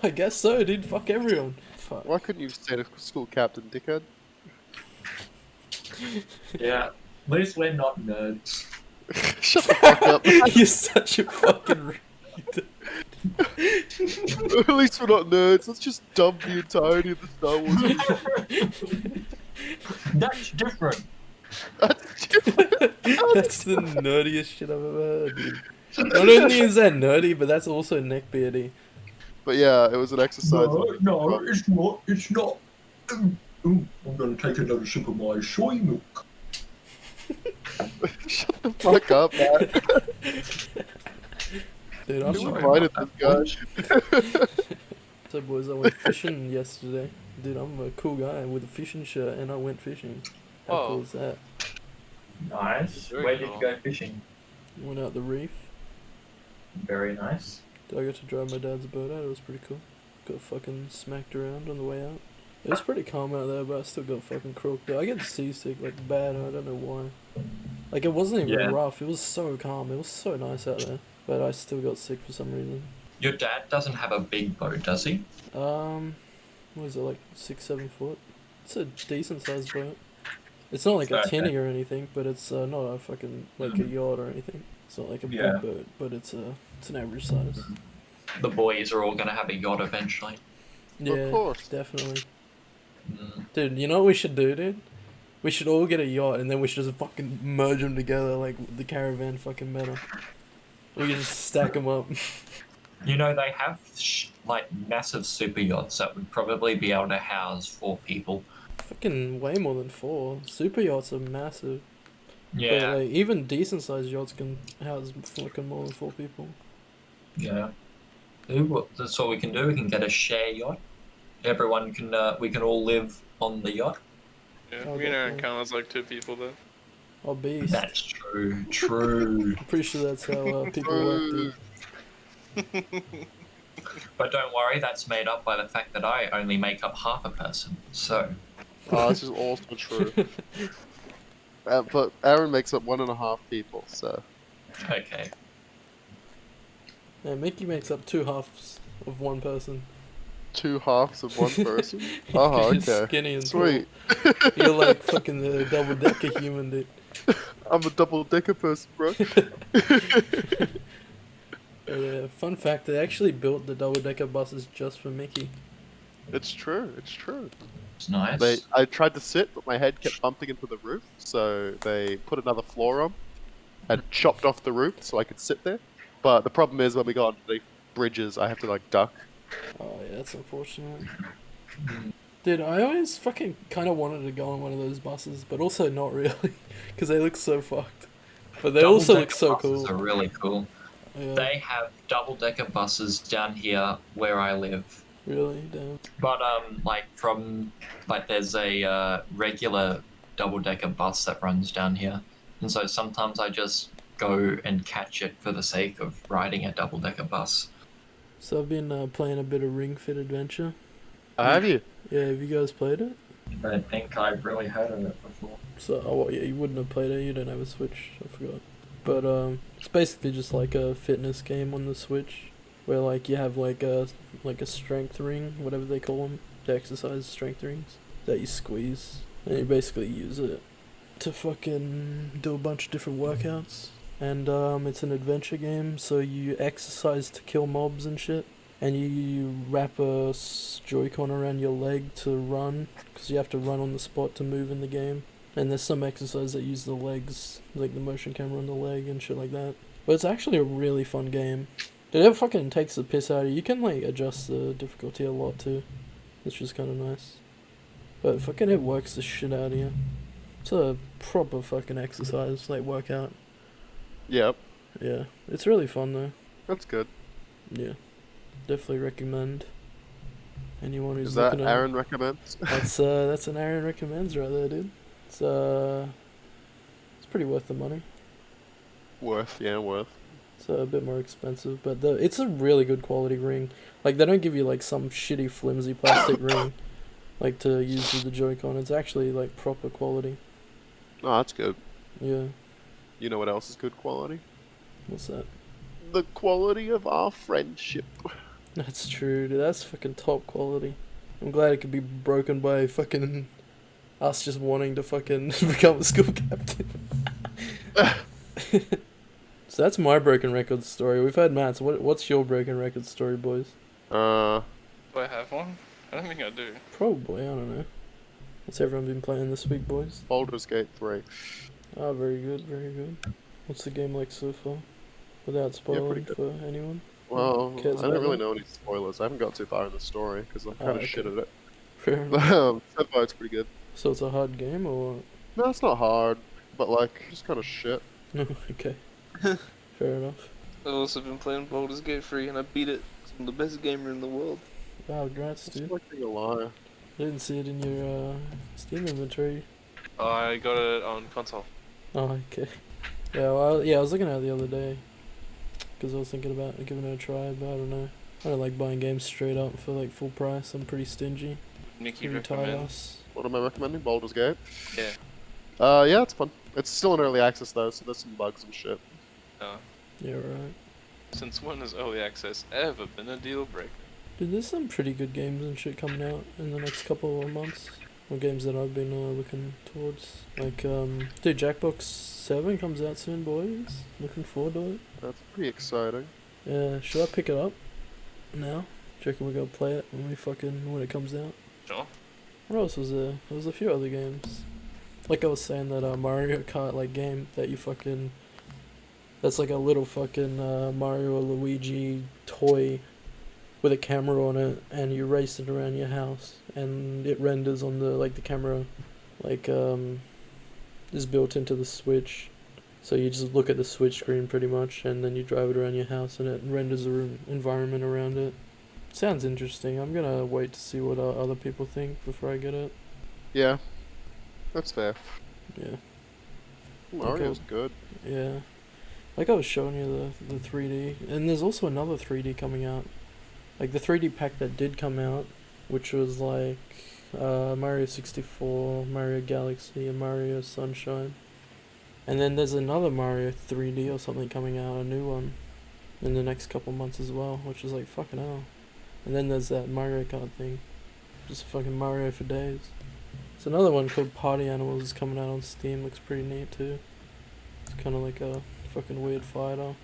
Speaker 1: I guess so, dude. Fuck everyone. Fuck.
Speaker 2: Why couldn't you stay a school captain, dickhead?
Speaker 3: Yeah. At least we're not nerds.
Speaker 2: Shut the fuck up.
Speaker 1: You're such a fucking
Speaker 2: At least we're not nerds. Let's just dump the entirety of the Star Wars. Movie.
Speaker 3: That's different.
Speaker 2: That's different.
Speaker 1: That's the nerdiest shit I've ever heard, dude. Not only is that nerdy, but that's also neckbeardy.
Speaker 2: But yeah, it was an exercise.
Speaker 3: No, it's not. It's not. I'm gonna take another sip of my soy milk.
Speaker 2: Shut the fuck up, man.
Speaker 1: Dude, I'm
Speaker 2: Who
Speaker 1: sorry.
Speaker 2: invited this guy?
Speaker 1: So, boys, I went fishing yesterday. Dude, I'm a cool guy with a fishing shirt, and I went fishing. How
Speaker 4: Oh.
Speaker 1: cool is that?
Speaker 3: Nice.
Speaker 4: Very
Speaker 3: Where did
Speaker 4: cool.
Speaker 3: you go fishing?
Speaker 1: Went out the reef.
Speaker 3: Very nice.
Speaker 1: I got to drive my dad's boat out. It was pretty cool. Got fucking smacked around on the way out. It was pretty calm out there, but I still got fucking croaked out. I get seasick like bad. I don't know why. Like it wasn't even
Speaker 3: Yeah.
Speaker 1: rough. It was so calm. It was so nice out there, but I still got sick for some reason.
Speaker 3: Your dad doesn't have a big boat, does he?
Speaker 1: What is it, like 6-7 foot? It's a decent sized boat. It's not like a
Speaker 3: Okay.
Speaker 1: tinny or anything, but it's not a fucking like a yacht or anything. It's not like a
Speaker 3: Yeah.
Speaker 1: big boat, but it's an average size.
Speaker 3: The boys are all gonna have a yacht eventually.
Speaker 1: Yeah,
Speaker 2: Of course.
Speaker 1: definitely.
Speaker 3: Mm.
Speaker 1: Dude, you know what we should do, dude? We should all get a yacht and then we should just fucking merge them together like the caravan fucking meta. We can just stack them up.
Speaker 3: You know, they have like massive super yachts that would probably be able to house 4 people.
Speaker 1: Fucking way more than 4. Super yachts are massive. But
Speaker 3: Yeah,
Speaker 1: like even decent sized yachts can house fucking more than 4 people.
Speaker 3: yeah. That's what we can do. We can get a share yacht. Everyone can. We can all live on the yacht.
Speaker 4: Yeah,
Speaker 1: Oh,
Speaker 4: me and Aaron
Speaker 1: definitely.
Speaker 4: count as like 2 people though.
Speaker 1: Oh, beast.
Speaker 3: That's true. True.
Speaker 1: I'm pretty sure that's how people work, dude.
Speaker 3: But don't worry, that's made up by the fact that I only make up half a person. So,
Speaker 2: Oh, this is also true. But Aaron makes up 1.5 people, so.
Speaker 3: okay.
Speaker 1: Yeah, Mickey makes up 2 halves of one person.
Speaker 2: 2 halves of one person?
Speaker 1: Because
Speaker 2: Oh,
Speaker 1: you're
Speaker 2: okay.
Speaker 1: skinny and
Speaker 2: Sweet.
Speaker 1: tall. You're like fucking the double-decker human, dude.
Speaker 2: I'm a double-decker person, bro.
Speaker 1: Yeah, fun fact, they actually built the double-decker buses just for Mickey.
Speaker 2: It's true, it's true.
Speaker 3: It's nice.
Speaker 2: I tried to sit, but my head kept bumping into the roof, so they put another floor on and chopped off the roof so I could sit there. But the problem is when we got underneath bridges, I have to like duck.
Speaker 1: Oh yeah, that's unfortunate.
Speaker 3: Mm.
Speaker 1: Dude, I always fucking kind of wanted to go on one of those buses, but also not really, because they look so fucked. But they also look so
Speaker 3: Double-decker buses
Speaker 1: cool.
Speaker 3: are really cool.
Speaker 1: Yeah,
Speaker 3: They have double-decker buses down here where I live.
Speaker 1: really, damn.
Speaker 3: But like there's a regular double-decker bus that runs down here, and so sometimes I just go and catch it for the sake of riding a double-decker bus.
Speaker 1: So I've been playing a bit of Ring Fit Adventure.
Speaker 2: Have you?
Speaker 1: Yeah, have you guys played it?
Speaker 3: I don't think I've really heard of it before.
Speaker 1: So, oh well, yeah, you wouldn't have played it. You don't have a Switch. I forgot. But it's basically just like a fitness game on the Switch, where like you have like a strength ring, whatever they call them, the exercise strength rings that you squeeze, and you basically use it to fucking do a bunch of different workouts. And it's an adventure game, so you exercise to kill mobs and shit. And you wrap a Joy-Con around your leg to run, because you have to run on the spot to move in the game. And there's some exercises that use the legs, like the motion camera on the leg and shit like that. But it's actually a really fun game. Dude, it fucking takes the piss out of you. You can like adjust the difficulty a lot too, which is kind of nice. But fucking it works the shit out of you. It's a proper fucking exercise, like workout.
Speaker 2: Yep.
Speaker 1: Yeah, it's really fun though.
Speaker 2: That's good.
Speaker 1: Yeah, definitely recommend. Anyone who's
Speaker 2: Is that
Speaker 1: looking at
Speaker 2: Aaron recommends?
Speaker 1: that's an Aaron recommends right there, dude. It's pretty worth the money.
Speaker 2: Worth.
Speaker 1: It's a bit more expensive, but it's a really good quality ring. Like they don't give you like some shitty flimsy plastic ring, like to use with the Joy-Con. It's actually like proper quality.
Speaker 2: Oh, that's good.
Speaker 1: Yeah,
Speaker 2: You know what else is good quality?
Speaker 1: what's that?
Speaker 2: The quality of our friendship.
Speaker 1: That's true, dude. That's fucking top quality. I'm glad it could be broken by fucking us just wanting to fucking become a school captain. So that's my broken record story. We've had Matt's. What's your broken record story, boys?
Speaker 4: Do I have one? I don't think I do.
Speaker 1: Probably, I don't know. What's everyone been playing this week, boys?
Speaker 2: Baldur's Gate 3.
Speaker 1: Oh, very good, very good. What's the game like so far? Without spoiling
Speaker 2: good.
Speaker 1: for anyone?
Speaker 2: Well,
Speaker 1: Cares
Speaker 2: I don't
Speaker 1: about
Speaker 2: really
Speaker 1: that?
Speaker 2: know any spoilers. I haven't got too far in the story because I'm kind of
Speaker 1: okay.
Speaker 2: shit at it.
Speaker 1: Fair enough.
Speaker 2: So far, it's pretty good.
Speaker 1: So it's a hard game, or what?
Speaker 2: No, it's not hard, but like, just kind of shit.
Speaker 1: No, okay. Fair enough.
Speaker 4: I've also been playing Baldur's Gate 3 and I beat it. I'm the best gamer in the world.
Speaker 1: Wow, congrats,
Speaker 2: It's
Speaker 1: dude.
Speaker 2: like being a liar.
Speaker 1: I didn't see it in your Steam inventory.
Speaker 4: I got it on console.
Speaker 1: Oh, okay. Yeah, well, I was looking at it the other day. Because I was thinking about giving it a try, but I don't know. I don't like buying games straight up for like full price. I'm pretty stingy.
Speaker 4: Mickey
Speaker 1: Pretty tight
Speaker 4: recommends.
Speaker 1: ass.
Speaker 2: What am I recommending? Baldur's Gate?
Speaker 4: Yeah.
Speaker 2: Yeah, it's fun. It's still in early access though, so there's some bugs and shit.
Speaker 1: Yeah, right.
Speaker 4: Since when has early access ever been a deal breaker?
Speaker 1: Dude, there's some pretty good games and shit coming out in the next couple of months. Or games that I've been looking towards. Like, dude, Jackbox 7 comes out soon, boys. Looking forward to it.
Speaker 2: That's pretty exciting.
Speaker 1: Yeah, should I pick it up now? Do Do you reckon we're gonna play it when it comes out?
Speaker 4: Sure.
Speaker 1: What else was there? There was a few other games. Like I was saying, that Mario Kart like game that you fucking. That's like a little fucking Mario or Luigi toy with a camera on it, and you race it around your house, and it renders on the camera, is built into the Switch. So you just look at the Switch screen pretty much, and then you drive it around your house, and it renders the environment around it. Sounds interesting. I'm gonna wait to see what other people think before I get it.
Speaker 2: Yeah, that's fair.
Speaker 1: Yeah.
Speaker 2: Mario's good.
Speaker 1: Yeah. Like I was showing you the 3D, and there's also another 3D coming out. Like the 3D pack that did come out, which was like Mario 64, Mario Galaxy, and Mario Sunshine. And then there's another Mario 3D or something coming out, a new one, in the next couple months as well, which is like fucking hell. And then there's that Mario Kart thing, just fucking Mario for days. There's another one called Party Animals is coming out on Steam, looks pretty neat too. It's kind of like a fucking weird fighter.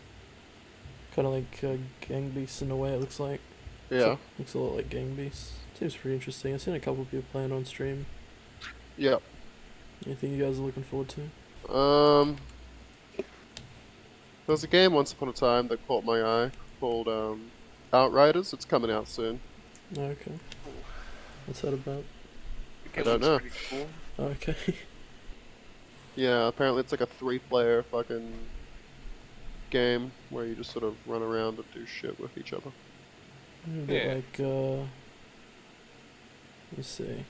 Speaker 1: Kind of like Gang Beasts in a way it looks like.
Speaker 2: Yeah.
Speaker 1: Looks a lot like Gang Beasts. Seems pretty interesting. I've seen a couple of people playing on stream.
Speaker 2: Yeah.
Speaker 1: Anything you guys are looking forward to?
Speaker 2: There was a game once upon a time that caught my eye called Outriders. It's coming out soon.
Speaker 1: Okay. What's that about?
Speaker 2: I don't know.
Speaker 4: Pretty cool.
Speaker 1: Okay.
Speaker 2: Yeah, apparently it's like a 3-player fucking game where you just sort of run around and do shit with each other.
Speaker 1: A bit
Speaker 4: Yeah.
Speaker 1: like, let's see.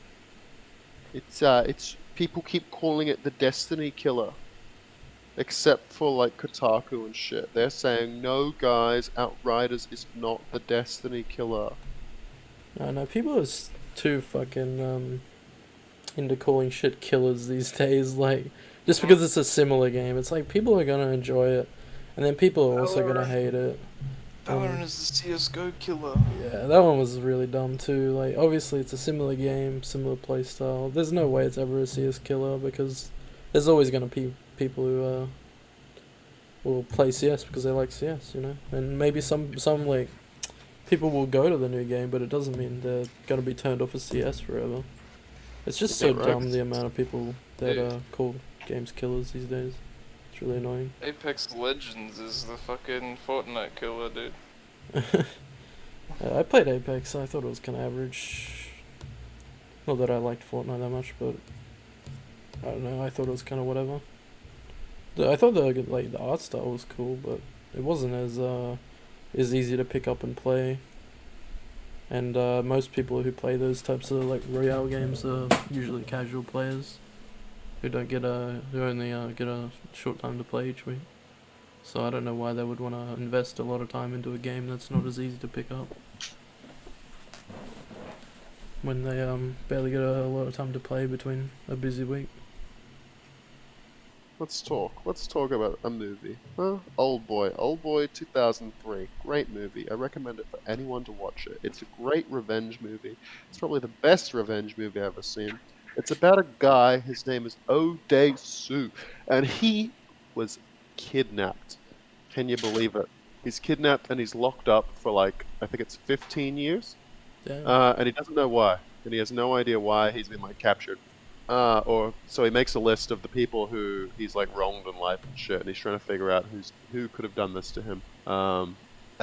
Speaker 2: It's people keep calling it the Destiny Killer, except for like Kotaku and shit. They're saying no, guys, Outriders is not the Destiny Killer.
Speaker 1: No, people are too fucking, into calling shit killers these days, like, just because it's a similar game. It's like, people are gonna enjoy it, and then people are also gonna hate it.
Speaker 4: Valorant is the CS:GO killer.
Speaker 1: Yeah, that one was really dumb too. Like, obviously it's a similar game, similar playstyle. There's no way it's ever a CS killer, because there's always gonna be people who will play CS because they like CS, you know. And maybe some like people will go to the new game, but it doesn't mean they're gonna be turned off of CS forever. It's just so
Speaker 2: Correct.
Speaker 1: dumb, the amount of people that
Speaker 4: Yeah.
Speaker 1: call games killers these days. It's really annoying.
Speaker 4: Apex Legends is the fucking Fortnite killer, dude.
Speaker 1: I played Apex. I thought it was kind of average. Not that I liked Fortnite that much, but I don't know. I thought it was kind of whatever. I thought the art style was cool, but it wasn't as easy to pick up and play. And most people who play those types of like Royale games are usually casual players who only get a short time to play each week. So I don't know why they would want to invest a lot of time into a game that's not as easy to pick up when they barely get a lot of time to play between a busy week.
Speaker 2: Let's talk about a movie. Old Boy 2003. Great movie. I recommend it for anyone to watch it. It's a great revenge movie. It's probably the best revenge movie I've ever seen. It's about a guy, his name is Odesu, and he was kidnapped. Can you believe it? He's kidnapped and he's locked up for like, I think it's 15 years.
Speaker 1: Yeah.
Speaker 2: And he doesn't know why. And he has no idea why he's been like captured. So he makes a list of the people who he's like wronged in life and shit, and he's trying to figure out who could have done this to him. And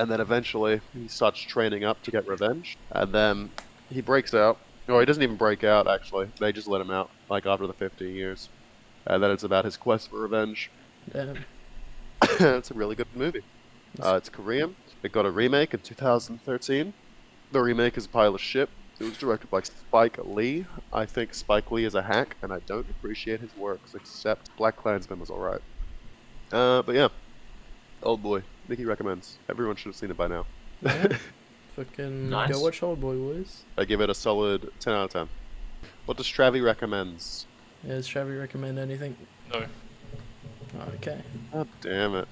Speaker 2: then eventually he starts training up to get revenge, and then he breaks out. Or he doesn't even break out, actually. They just let him out, like after the 15 years. And then it's about his quest for revenge.
Speaker 1: Damn.
Speaker 2: It's a really good movie. It's Korean. It got a remake in 2013. The remake is a pile of shit. It was directed by Spike Lee. I think Spike Lee is a hack, and I don't appreciate his works, except Black Klansman was alright. But yeah. Old Boy. Nikki recommends. Everyone should have seen it by now.
Speaker 1: Yeah. Fucking
Speaker 3: Nice.
Speaker 1: go watch Old Boy, boys.
Speaker 2: I give it a solid 10 out of 10. What does Travi recommends?
Speaker 1: Yeah, does Travi recommend anything?
Speaker 4: No.
Speaker 1: Okay.
Speaker 2: God damn it.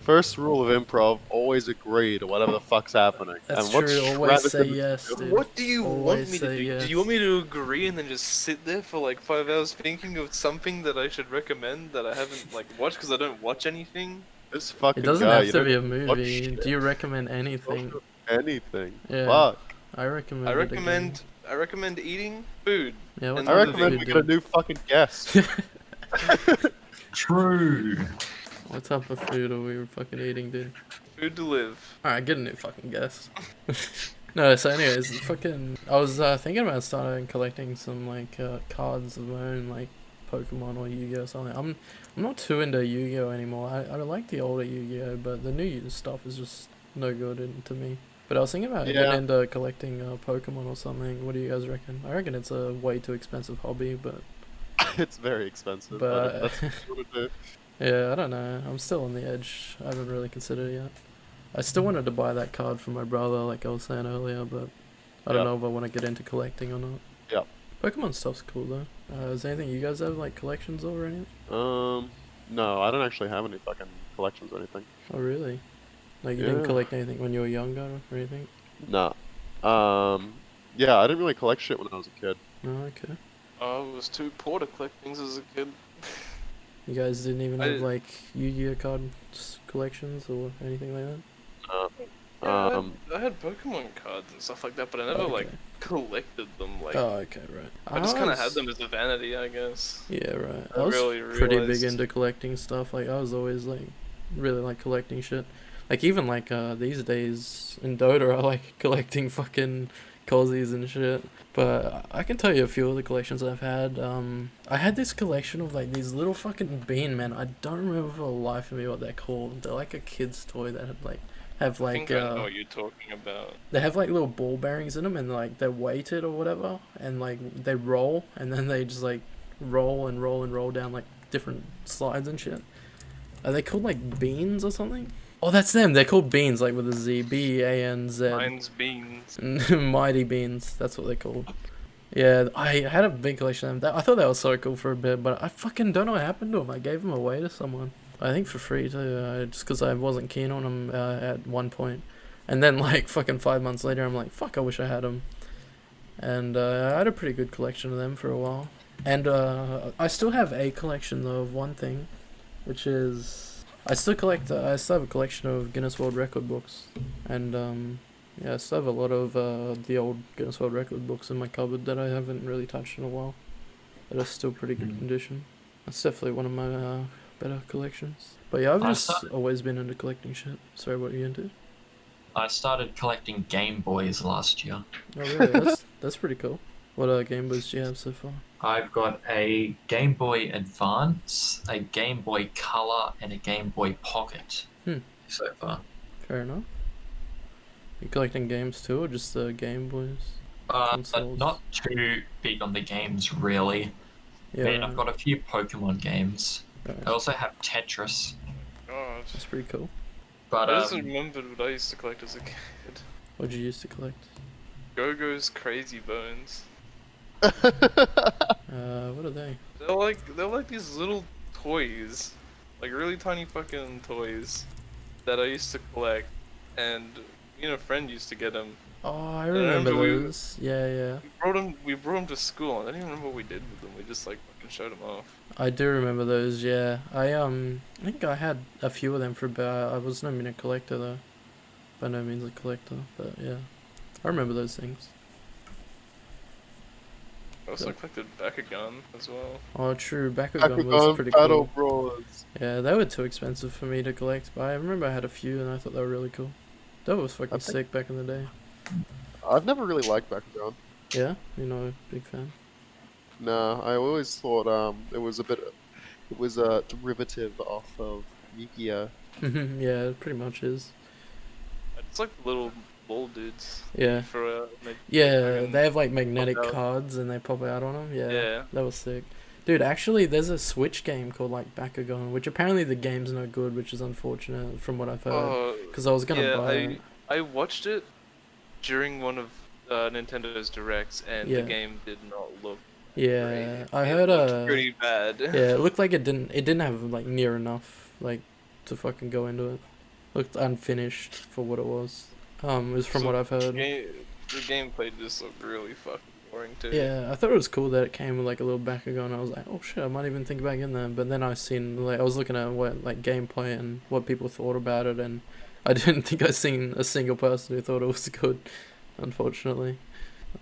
Speaker 2: First rule of improv, always agree to whatever the fuck's happening.
Speaker 1: That's
Speaker 2: and what's
Speaker 1: true, always say
Speaker 2: Travis'
Speaker 1: yes, dude.
Speaker 4: What do you want
Speaker 1: Always
Speaker 4: me to
Speaker 1: say
Speaker 4: do?
Speaker 1: yes.
Speaker 4: Do you want me to agree and then just sit there for like 5 hours thinking of something that I should recommend that I haven't like watched because I don't watch anything?
Speaker 2: This
Speaker 1: It
Speaker 2: fucking
Speaker 1: doesn't
Speaker 2: guy,
Speaker 1: have
Speaker 2: you
Speaker 1: to
Speaker 2: don't
Speaker 1: be a
Speaker 2: watch
Speaker 1: movie.
Speaker 2: shit.
Speaker 1: Do you recommend anything?
Speaker 2: Anything.
Speaker 1: Yeah.
Speaker 2: Fuck.
Speaker 1: I recommend.
Speaker 4: I
Speaker 1: it again.
Speaker 4: recommend. I recommend eating food.
Speaker 1: Yeah, what
Speaker 4: and
Speaker 2: I
Speaker 1: type of
Speaker 2: recommend
Speaker 1: food
Speaker 2: we
Speaker 1: do
Speaker 2: get a new fucking guest.
Speaker 3: True.
Speaker 1: What type of food are we fucking eating, dude?
Speaker 4: Food to live.
Speaker 1: Alright, get a new fucking guess. No, so anyways, fucking, I was thinking about starting collecting some like cards of my own, like Pokemon or Yu-Gi-Oh or something. I'm not too into Yu-Gi-Oh anymore. I like the older Yu-Gi-Oh, but the new stuff is just no good to me. But I was thinking about getting
Speaker 2: Yeah.
Speaker 1: into collecting Pokemon or something. What do you guys reckon? I reckon it's a way too expensive hobby, but
Speaker 2: It's very expensive, but
Speaker 1: But-
Speaker 2: that's what you want to do.
Speaker 1: yeah, I don't know. I'm still on the edge. I haven't really considered it yet. I still wanted to buy that card for my brother, like I was saying earlier, but I don't
Speaker 2: Yeah.
Speaker 1: know if I want to get into collecting or not.
Speaker 2: Yeah.
Speaker 1: Pokemon stuff's cool though. Is there anything you guys have like collections of or anything?
Speaker 2: No, I don't actually have any fucking collections or anything.
Speaker 1: Oh really? Like you didn't
Speaker 2: Yeah.
Speaker 1: collect anything when you were younger or anything?
Speaker 2: No. Yeah, I didn't really collect shit when I was a kid.
Speaker 1: No, okay.
Speaker 4: I was too poor to collect things as a kid.
Speaker 1: You guys didn't even
Speaker 4: I
Speaker 1: have
Speaker 4: did-
Speaker 1: like Yu-Gi-Oh cards collections or anything like that?
Speaker 4: Yeah, I had Pokemon cards and stuff like that, but I never like
Speaker 1: Okay.
Speaker 4: collected them. Like
Speaker 1: Oh, okay, right.
Speaker 4: I just kind of
Speaker 1: was-
Speaker 4: had them as a vanity, I guess.
Speaker 1: Yeah, right.
Speaker 4: I
Speaker 1: I was
Speaker 4: really
Speaker 1: pretty big
Speaker 4: realized-
Speaker 1: into collecting stuff. Like I was always like really like collecting shit. Like even like these days in Dota, I like collecting fucking cozies and shit. But I can tell you a few of the collections I've had. I had this collection of like these little fucking bean men. I don't remember for the life of me what they're called. They're like a kid's toy that had like have
Speaker 4: I
Speaker 1: like
Speaker 4: think I know what you're talking about.
Speaker 1: they have like little ball bearings in them and like they're weighted or whatever and like they roll and then they just like roll and roll and roll down like different slides and shit. Are they called like beans or something? Oh, that's them. They're called beans, like with a Z. B-A-N-Z.
Speaker 4: Mine's beans.
Speaker 1: Mighty beans. That's what they're called. Yeah, I had a big collection of them. I thought that was so cool for a bit, but I fucking don't know what happened to them. I gave them away to someone. I think for free too, just because I wasn't keen on them at one point. And then like fucking 5 months later, I'm like, fuck, I wish I had them. And I had a pretty good collection of them for a while. And I still have a collection though of one thing, which is I still have a collection of Guinness World Record books. And yeah, I still have a lot of the old Guinness World Record books in my cupboard that I haven't really touched in a while. That are still pretty good condition. That's definitely one of my better collections. But yeah, I've
Speaker 3: I
Speaker 1: just
Speaker 3: started-
Speaker 1: always been into collecting shit. Sorry, what are you into?
Speaker 3: I started collecting Game Boys last year.
Speaker 1: Oh really? That's pretty cool. What Game Boys do you have so far?
Speaker 3: I've got a Game Boy Advance, a Game Boy Color, and a Game Boy Pocket so far.
Speaker 1: Fair enough. You collecting games too, or just Game Boys? Consoles.
Speaker 3: Not too big on the games, really.
Speaker 1: Yeah,
Speaker 3: I mean, I've
Speaker 1: right,
Speaker 3: got a few Pokemon games.
Speaker 1: right.
Speaker 3: I also have Tetris.
Speaker 4: God.
Speaker 1: That's pretty cool.
Speaker 3: But
Speaker 4: I just remembered what I used to collect as a kid.
Speaker 1: What'd you used to collect?
Speaker 4: Go-Go's Crazy Bones.
Speaker 1: What are they?
Speaker 4: They're like these little toys, like really tiny fucking toys, that I used to collect, and me and a friend used to get them.
Speaker 1: Oh, I
Speaker 4: remember
Speaker 1: remember
Speaker 4: we-
Speaker 1: those. Yeah.
Speaker 4: We brought them to school. I don't even remember what we did with them. We just like fucking showed them off.
Speaker 1: I do remember those. Yeah, I think I had a few of them for about. I was no mean a collector though, by no means a collector. But yeah, I remember those things.
Speaker 4: I also collected Bakugan as well.
Speaker 1: Oh, true. Bakugan was
Speaker 2: Bakugan
Speaker 1: pretty
Speaker 2: Battle
Speaker 1: cool.
Speaker 2: Brawlers.
Speaker 1: Yeah, they were too expensive for me to collect, but I remember I had a few and I thought they were really cool. That was fucking
Speaker 2: think-
Speaker 1: sick back in the day.
Speaker 2: I've never really liked Bakugan.
Speaker 1: Yeah, big fan.
Speaker 2: No, I always thought it was a derivative off of Yu-Gi-Oh.
Speaker 1: Yeah, it pretty much is.
Speaker 4: It's like little ball dudes.
Speaker 1: Yeah.
Speaker 4: For
Speaker 1: Yeah,
Speaker 4: fucking
Speaker 1: they have like magnetic
Speaker 4: out.
Speaker 1: cards and they pop out on them. Yeah,
Speaker 4: Yeah.
Speaker 1: that was sick. Dude, actually, there's a Switch game called like Bakugan, which apparently the game's no good, which is unfortunate from what I've heard. Because I was gonna
Speaker 4: yeah,
Speaker 1: buy it.
Speaker 4: I watched it during one of Nintendo's directs, and
Speaker 1: Yeah.
Speaker 4: the game did not look
Speaker 1: Yeah,
Speaker 4: great.
Speaker 1: I
Speaker 4: It
Speaker 1: heard
Speaker 4: looked pretty bad.
Speaker 1: yeah, it looked like it didn't have like near enough like to fucking go into it. Looked unfinished for what it was. It was from
Speaker 4: So
Speaker 1: what I've heard.
Speaker 4: The gameplay just looked really fucking boring too.
Speaker 1: Yeah, I thought it was cool that it came with like a little Bakugan. I was like, oh shit, I might even think about getting that. But then I was looking at what like gameplay and what people thought about it, and I didn't think I seen a single person who thought it was good. unfortunately.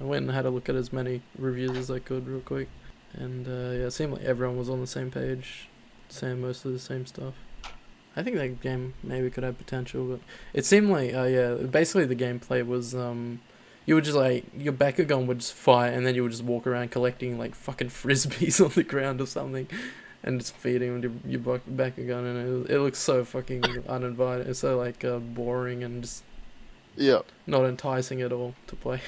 Speaker 1: I went and had a look at as many reviews as I could real quick, and yeah, it seemed like everyone was on the same page, saying mostly the same stuff. I think that game maybe could have potential, but it seemed like yeah, basically the gameplay was you would just like your Bakugan would just fight, and then you would just walk around collecting like fucking frisbees on the ground or something, and just feeding them to your Bakugan, and it looks so fucking uninvited. It's so like boring and just
Speaker 2: Yeah.
Speaker 1: not enticing at all to play.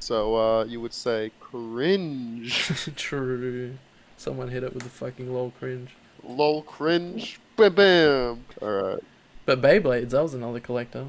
Speaker 2: So you would say cringe.
Speaker 1: True. Someone hit it with the fucking lol cringe.
Speaker 2: Lol cringe. Bam bam. Alright.
Speaker 1: But Beyblades, that was another collector.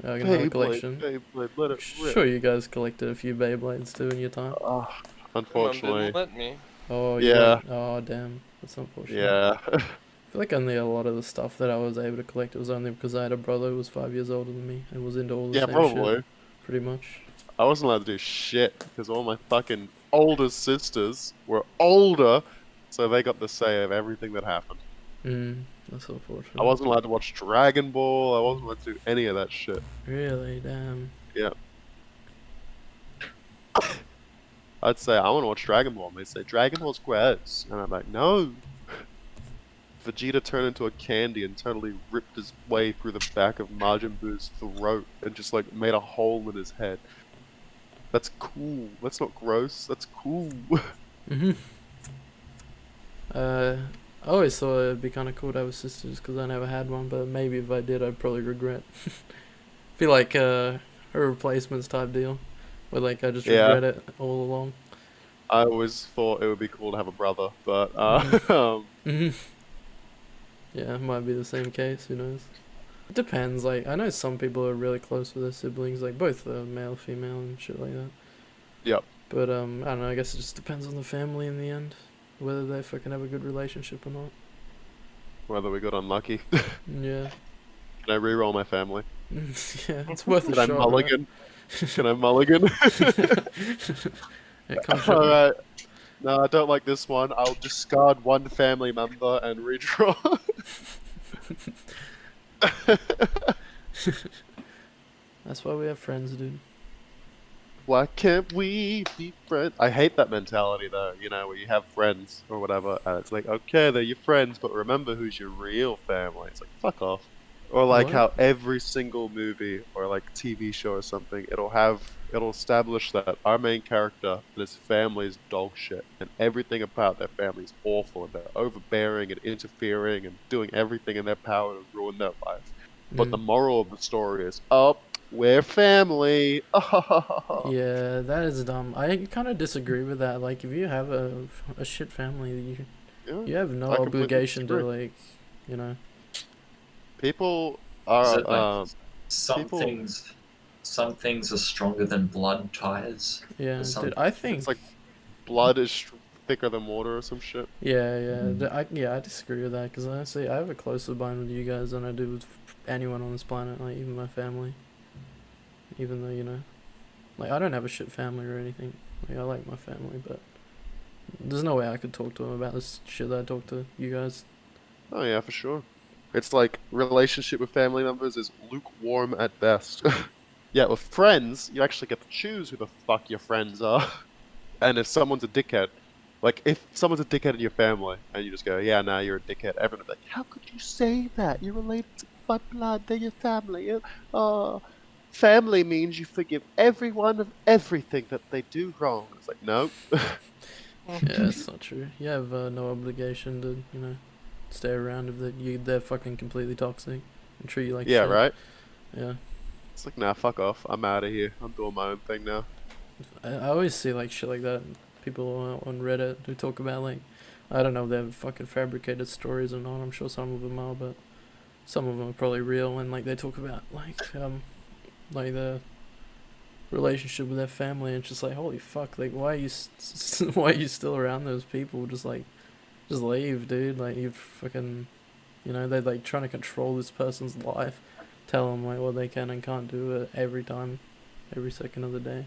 Speaker 1: Another
Speaker 2: Beyblade,
Speaker 1: collection.
Speaker 2: Beyblade, let it rip.
Speaker 1: Sure, you guys collected a few Beyblades too in your time.
Speaker 2: Ah,
Speaker 4: My mom
Speaker 2: unfortunately.
Speaker 4: didn't let me.
Speaker 1: Oh
Speaker 2: Yeah.
Speaker 1: Oh damn, that's unfortunate.
Speaker 2: Yeah.
Speaker 1: I feel like only a lot of the stuff that I was able to collect was only because I had a brother who was 5 years older than me and was into all the
Speaker 2: Yeah,
Speaker 1: same
Speaker 2: probably.
Speaker 1: shit. Pretty much.
Speaker 2: I wasn't allowed to do shit because all my fucking older sisters were older, so they got the say of everything that happened.
Speaker 1: That's unfortunate.
Speaker 2: I wasn't allowed to watch Dragon Ball. I wasn't allowed to do any of that shit.
Speaker 1: Really, damn.
Speaker 2: Yeah. I'd say I want to watch Dragon Ball, and they'd say Dragon Ball's gross, and I'm like, no. Vegeta turned into a candy and totally ripped his way through the back of Majin Buu's throat and just like made a hole in his head. That's cool. That's not gross. That's cool.
Speaker 1: I always thought it'd be kind of cool to have a sister just because I never had one, but maybe if I did, I'd probably regret. Feel like her replacements type deal, where like I just
Speaker 2: Yeah.
Speaker 1: regret it all along.
Speaker 2: I always thought it would be cool to have a brother, but
Speaker 1: Yeah, it might be the same case. Who knows? It depends. Like I know some people are really close with their siblings, like both male, female, and shit like that.
Speaker 2: Yep.
Speaker 1: But I don't know. I guess it just depends on the family in the end, whether they fucking have a good relationship or not.
Speaker 2: Whether we got unlucky.
Speaker 1: Yeah.
Speaker 2: Can I re-roll my family?
Speaker 1: Yeah, it's worth a
Speaker 2: Can I
Speaker 1: shot.
Speaker 2: mulligan? Can I mulligan?
Speaker 1: It comes
Speaker 2: Alright. No, I don't like this one. I'll discard one family member and redraw.
Speaker 1: That's why we have friends, dude.
Speaker 2: Why can't we be friends? I hate that mentality though, you know, where you have friends or whatever, and it's like, okay, they're your friends, but remember who's your real family. It's like, fuck off. Or like
Speaker 1: What?
Speaker 2: how every single movie or like TV show or something, it'll establish that our main character and his family is dog shit, and everything about their family is awful, and they're overbearing and interfering and doing everything in their power to ruin their life. But the moral of the story is, oh, we're family.
Speaker 1: Yeah, that is dumb. I kind of disagree with that. Like, if you have a shit family, you have no
Speaker 2: I completely
Speaker 1: obligation to
Speaker 2: disagree.
Speaker 1: like, you know.
Speaker 2: People
Speaker 3: Is it
Speaker 2: are
Speaker 3: like some
Speaker 2: people-
Speaker 3: some things are stronger than blood ties?
Speaker 1: Yeah,
Speaker 3: Some-
Speaker 1: dude. I think.
Speaker 2: it's like blood is thicker than water or some shit.
Speaker 1: Yeah, I disagree with that because honestly, I have a closer bond with you guys than I do with anyone on this planet. Like even my family. Even though like I don't have a shit family or anything. Like I like my family, but there's no way I could talk to them about this shit that I talk to you guys.
Speaker 2: Oh yeah, for sure. It's like relationship with family members is lukewarm at best. Yeah, with friends, you actually get to choose who the fuck your friends are. And if someone's a dickhead, like if someone's a dickhead in your family, and you just go, yeah, nah, you're a dickhead, everyone's like, how could you say that? You're related to my blood, they're your family. Family means you forgive everyone of everything that they do wrong. It's like, no.
Speaker 1: Yeah, it's not true. You have no obligation to stay around if they're fucking completely toxic and treat you like
Speaker 2: Yeah,
Speaker 1: shit.
Speaker 2: right?
Speaker 1: Yeah.
Speaker 2: It's like, nah, fuck off. I'm out of here. I'm doing my own thing now.
Speaker 1: I always see like shit like that. People on Reddit who talk about like, I don't know if they're fucking fabricated stories or not. I'm sure some of them are, but some of them are probably real. And like they talk about like the relationship with their family, and it's just like, holy fuck, like why are you why are you still around those people? Just leave, dude. Like you fucking, they're like trying to control this person's life, tell them like what they can and can't do every time, every second of the day.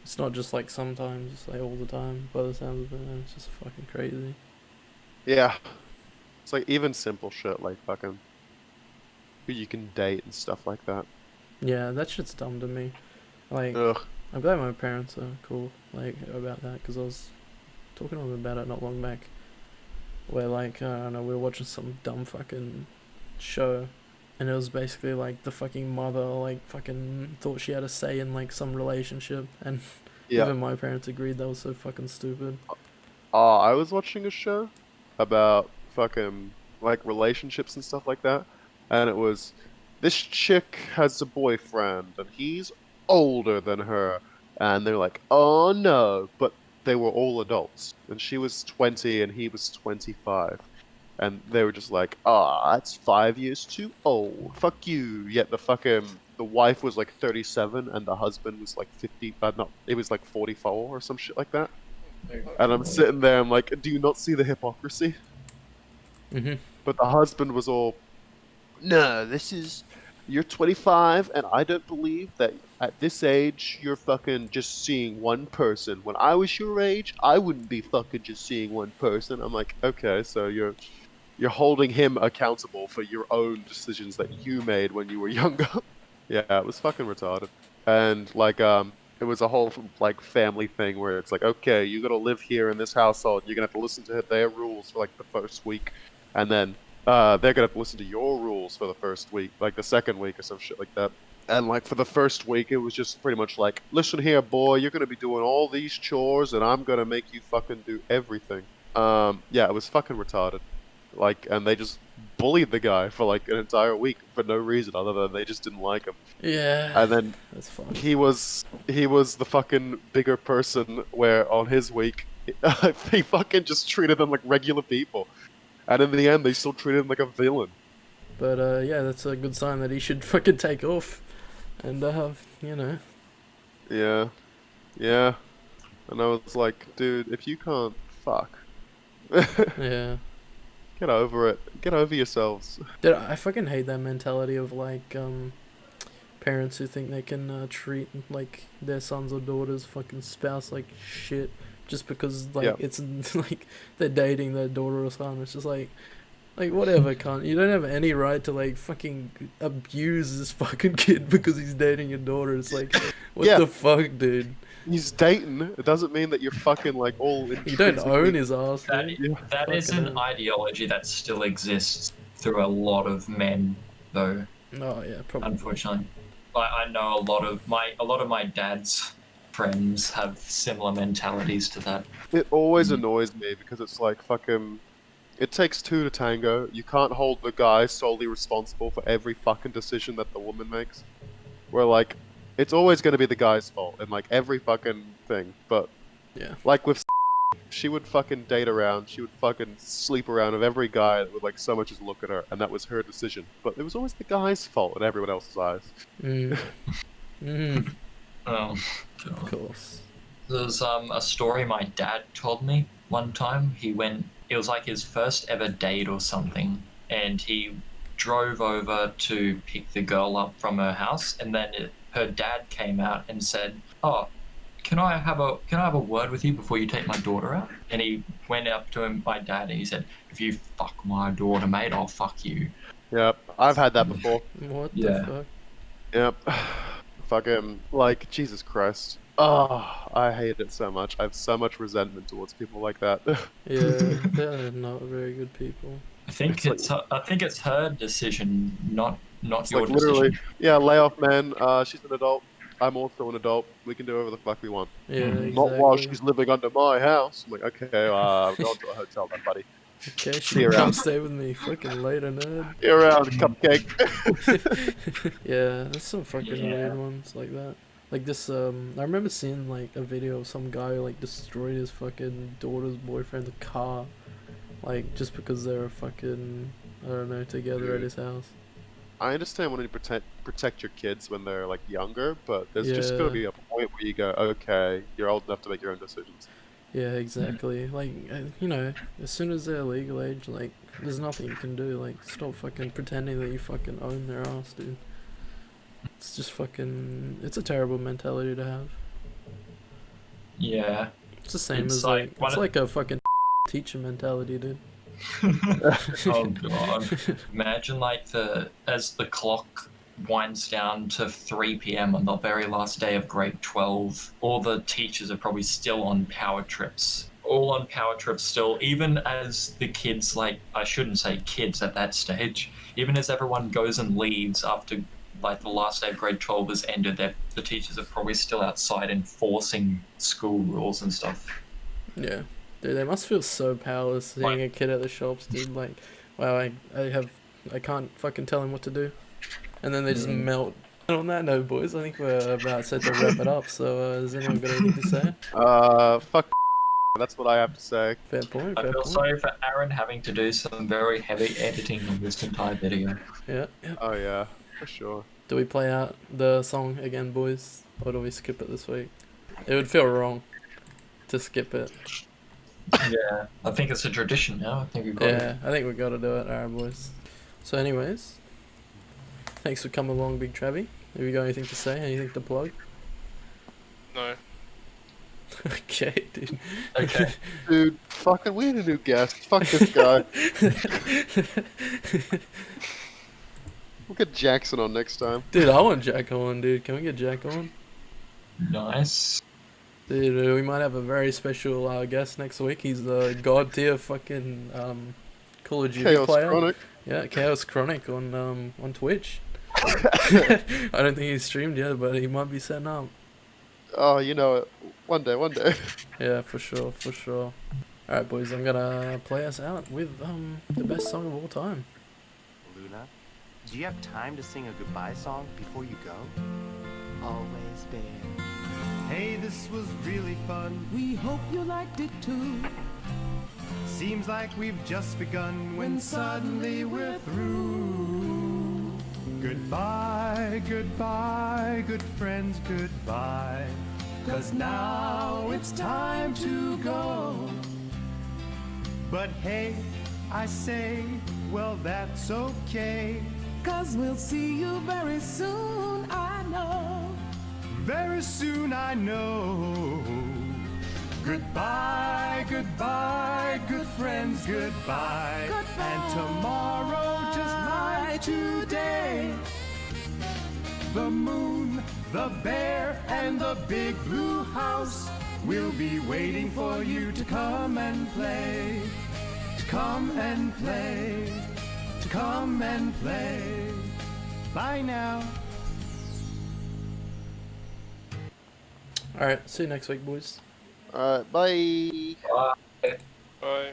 Speaker 1: It's not just like sometimes, it's like all the time by the sounds of it, and it's just fucking crazy.
Speaker 2: Yeah. It's like even simple shit like fucking who you can date and stuff like that.
Speaker 1: Yeah, that shit's dumb to me. Like,
Speaker 2: Ugh.
Speaker 1: I'm glad my parents are cool, like, about that, because I was talking to them about it not long back, where, like, I don't know, we were watching some dumb fucking show, and it was basically, like, the fucking mother, like, fucking thought she had a say in, like, some relationship, and
Speaker 2: Yeah.
Speaker 1: even my parents agreed that was so fucking stupid.
Speaker 2: I was watching a show about fucking like relationships and stuff like that, and it was this chick has a boyfriend and he's older than her, and they're like, oh no, but they were all adults, and she was 20 and he was 25, and they were just like, ah, that's 5 years too old. Fuck you. Yet the wife was like 37 and the husband was like 50. Not, it was like 44 or some shit like that. And I'm sitting there, I'm like, do you not see the hypocrisy?
Speaker 1: Mm-hmm.
Speaker 2: But the husband was all, no, you're 25, and I don't believe that at this age you're fucking just seeing one person. When I was your age, I wouldn't be fucking just seeing one person. I'm like, okay, so you're holding him accountable for your own decisions that you made when you were younger. Yeah, it was fucking retarded. And like it was a whole like family thing where it's like, okay, you gotta live here in this household. You're gonna have to listen to their rules for like the first week, and then they're gonna have to listen to your rules for the first week, like the second week or some shit like that. And like for the first week, it was just pretty much like, listen here, boy, you're gonna be doing all these chores, and I'm gonna make you fucking do everything. Yeah, it was fucking retarded. Like, and they just bullied the guy for like an entire week for no reason other than they just didn't like him.
Speaker 1: Yeah.
Speaker 2: And then
Speaker 1: That's fun.
Speaker 2: he was the fucking bigger person where on his week he fucking just treated them like regular people, and in the end they still treated him like a villain.
Speaker 1: But yeah, that's a good sign that he should fucking take off, and you know.
Speaker 2: Yeah, yeah. And I was like, dude, if you can't fuck,
Speaker 1: Yeah.
Speaker 2: get over it. Get over yourselves.
Speaker 1: Dude, I fucking hate that mentality of like parents who think they can treat like their sons or daughters fucking spouse like shit just because like
Speaker 2: Yeah.
Speaker 1: it's like they're dating their daughter or son. It's just like whatever, cunt. You don't have any right to like fucking abuse this fucking kid because he's dating your daughter. It's like what
Speaker 2: Yeah.
Speaker 1: the fuck, dude?
Speaker 2: He's dating. It doesn't mean that you're fucking like all.
Speaker 1: You don't own his ass,
Speaker 3: That,
Speaker 1: dude.
Speaker 2: Yeah.
Speaker 3: that is
Speaker 1: Fucking
Speaker 3: an
Speaker 1: hell.
Speaker 3: ideology that still exists through a lot of men, though.
Speaker 1: Oh yeah, probably.
Speaker 3: Unfortunately, I know a lot of my dad's friends have similar mentalities to that.
Speaker 2: It always annoys me because it's like fucking. It takes two to tango. You can't hold the guy solely responsible for every fucking decision that the woman makes. Where like, it's always going to be the guy's fault in like every fucking thing. But
Speaker 1: Yeah.
Speaker 2: like with, she would fucking date around. She would fucking sleep around with every guy that would like so much as look at her, and that was her decision. But it was always the guy's fault in everyone else's eyes.
Speaker 1: Mm. Mm.
Speaker 3: Oh,
Speaker 1: Of
Speaker 3: God.
Speaker 1: course.
Speaker 3: There's a story my dad told me one time. It was like his first ever date or something, and he drove over to pick the girl up from her house, and then her dad came out and said, "Oh, can I have a word with you before you take my daughter out?" And he went up to my dad and he said, "If you fuck my daughter, mate, I'll fuck you."
Speaker 2: Yep, I've had that before.
Speaker 1: What
Speaker 3: Yeah.
Speaker 1: the fuck?
Speaker 2: Yep. Fucking, like, Jesus Christ. Oh, I hate it so much. I have so much resentment towards people like that.
Speaker 1: Yeah, they're not very good people.
Speaker 3: I think I think it's her decision, not
Speaker 2: It's
Speaker 3: your
Speaker 2: like literally,
Speaker 3: decision.
Speaker 2: yeah, lay off, man. She's an adult. I'm also an adult. We can do whatever the fuck we want.
Speaker 1: Yeah,
Speaker 3: Mhm.
Speaker 1: exactly.
Speaker 2: Not while she's living under my house. I'm like, okay, I'm going to a hotel then, buddy.
Speaker 1: Okay,
Speaker 2: See
Speaker 1: sure,
Speaker 2: you
Speaker 1: come
Speaker 2: around.
Speaker 1: stay with me. Fucking later, nerd.
Speaker 2: You're around, cupcake.
Speaker 1: Yeah, there's some fucking
Speaker 3: Yeah.
Speaker 1: weird ones like that. Like this, I remember seeing like a video of some guy who like destroyed his fucking daughter's boyfriend's car, like just because they were fucking, I don't know, together at his house.
Speaker 2: I understand wanting to protect your kids when they're like younger, but there's just
Speaker 1: Yeah.
Speaker 2: gonna be a point where you go, okay, you're old enough to make your own decisions.
Speaker 1: Yeah, exactly. Like, you know, as soon as they're legal age, like, there's nothing you can do. Like, stop fucking pretending that you fucking own their ass, dude. It's just fucking. It's a terrible mentality to have.
Speaker 3: Yeah.
Speaker 1: It's the same
Speaker 3: It's
Speaker 1: as
Speaker 3: like,
Speaker 1: like
Speaker 3: one
Speaker 1: it's
Speaker 3: of-
Speaker 1: like a fucking teacher mentality, dude.
Speaker 3: Oh god. Imagine like as the clock winds down to 3 p.m. on the very last day of grade 12, all the teachers are probably still on power trips. All on power trips still, even as the kids, like, I shouldn't say kids at that stage, even as everyone goes and leaves after, like, the last day of grade 12 has ended, the teachers are probably still outside enforcing school rules and stuff.
Speaker 1: Yeah. Dude, they must feel so powerless seeing a kid at the shops, dude. Like, wow, I can't fucking tell him what to do. And then they just melt. And on that note, boys, I think we're about set to wrap it up. So, has anyone got anything to say?
Speaker 2: Fuck. That's what I have to say.
Speaker 1: Fair point,
Speaker 3: I
Speaker 1: fair
Speaker 3: feel
Speaker 1: point.
Speaker 3: sorry for Aaron having to do some very heavy editing of this entire video.
Speaker 1: Yeah, yeah.
Speaker 2: Oh yeah, for sure.
Speaker 1: Do we play out the song again, boys? Or do we skip it this week? It would feel wrong to skip it.
Speaker 3: Yeah, I think it's a tradition now. I think we've got it.
Speaker 1: Yeah, I think we gotta do it, alright, boys. So, anyways, thanks for coming along, Big Travie. Have you got anything to say? Anything to plug?
Speaker 4: No.
Speaker 1: Okay, dude.
Speaker 3: Okay.
Speaker 2: Dude, fucking, we need a new guest. Fuck this guy. We'll get Jackson on next time.
Speaker 1: Dude, I want Jack on, dude. Can we get Jack on?
Speaker 3: Nice.
Speaker 1: Dude, we might have a very special guest next week. He's the god tier fucking Call of Duty
Speaker 2: Chaos
Speaker 1: player.
Speaker 2: Chronic.
Speaker 1: Yeah, Chaos Chronic on Twitch. I don't think he's streamed yet, but he might be setting up.
Speaker 2: Oh, you know it. One day, one day.
Speaker 1: Yeah, for sure, for sure. Alright, boys, I'm gonna play us out with the best song of all time.
Speaker 5: Luna, do you have time to sing a goodbye song before you go? Always there.
Speaker 6: Hey, this was really fun.
Speaker 7: We hope you liked it too.
Speaker 6: Seems like we've just begun when suddenly we're through. Goodbye, goodbye, good friends, goodbye. 'Cause now it's time to go. But hey, I say, well, that's okay.
Speaker 7: 'Cause we'll see you very soon, I know.
Speaker 6: Very soon, I know. Goodbye, goodbye, good friends, goodbye.
Speaker 7: Goodbye.
Speaker 6: And tomorrow, just like today, the moon, the bear, and the big blue house will be waiting for you to come and play. To come and play. To come and play. Bye now.
Speaker 1: Alright, see you next week, boys.
Speaker 2: Alright, bye.
Speaker 3: Bye.
Speaker 4: Bye.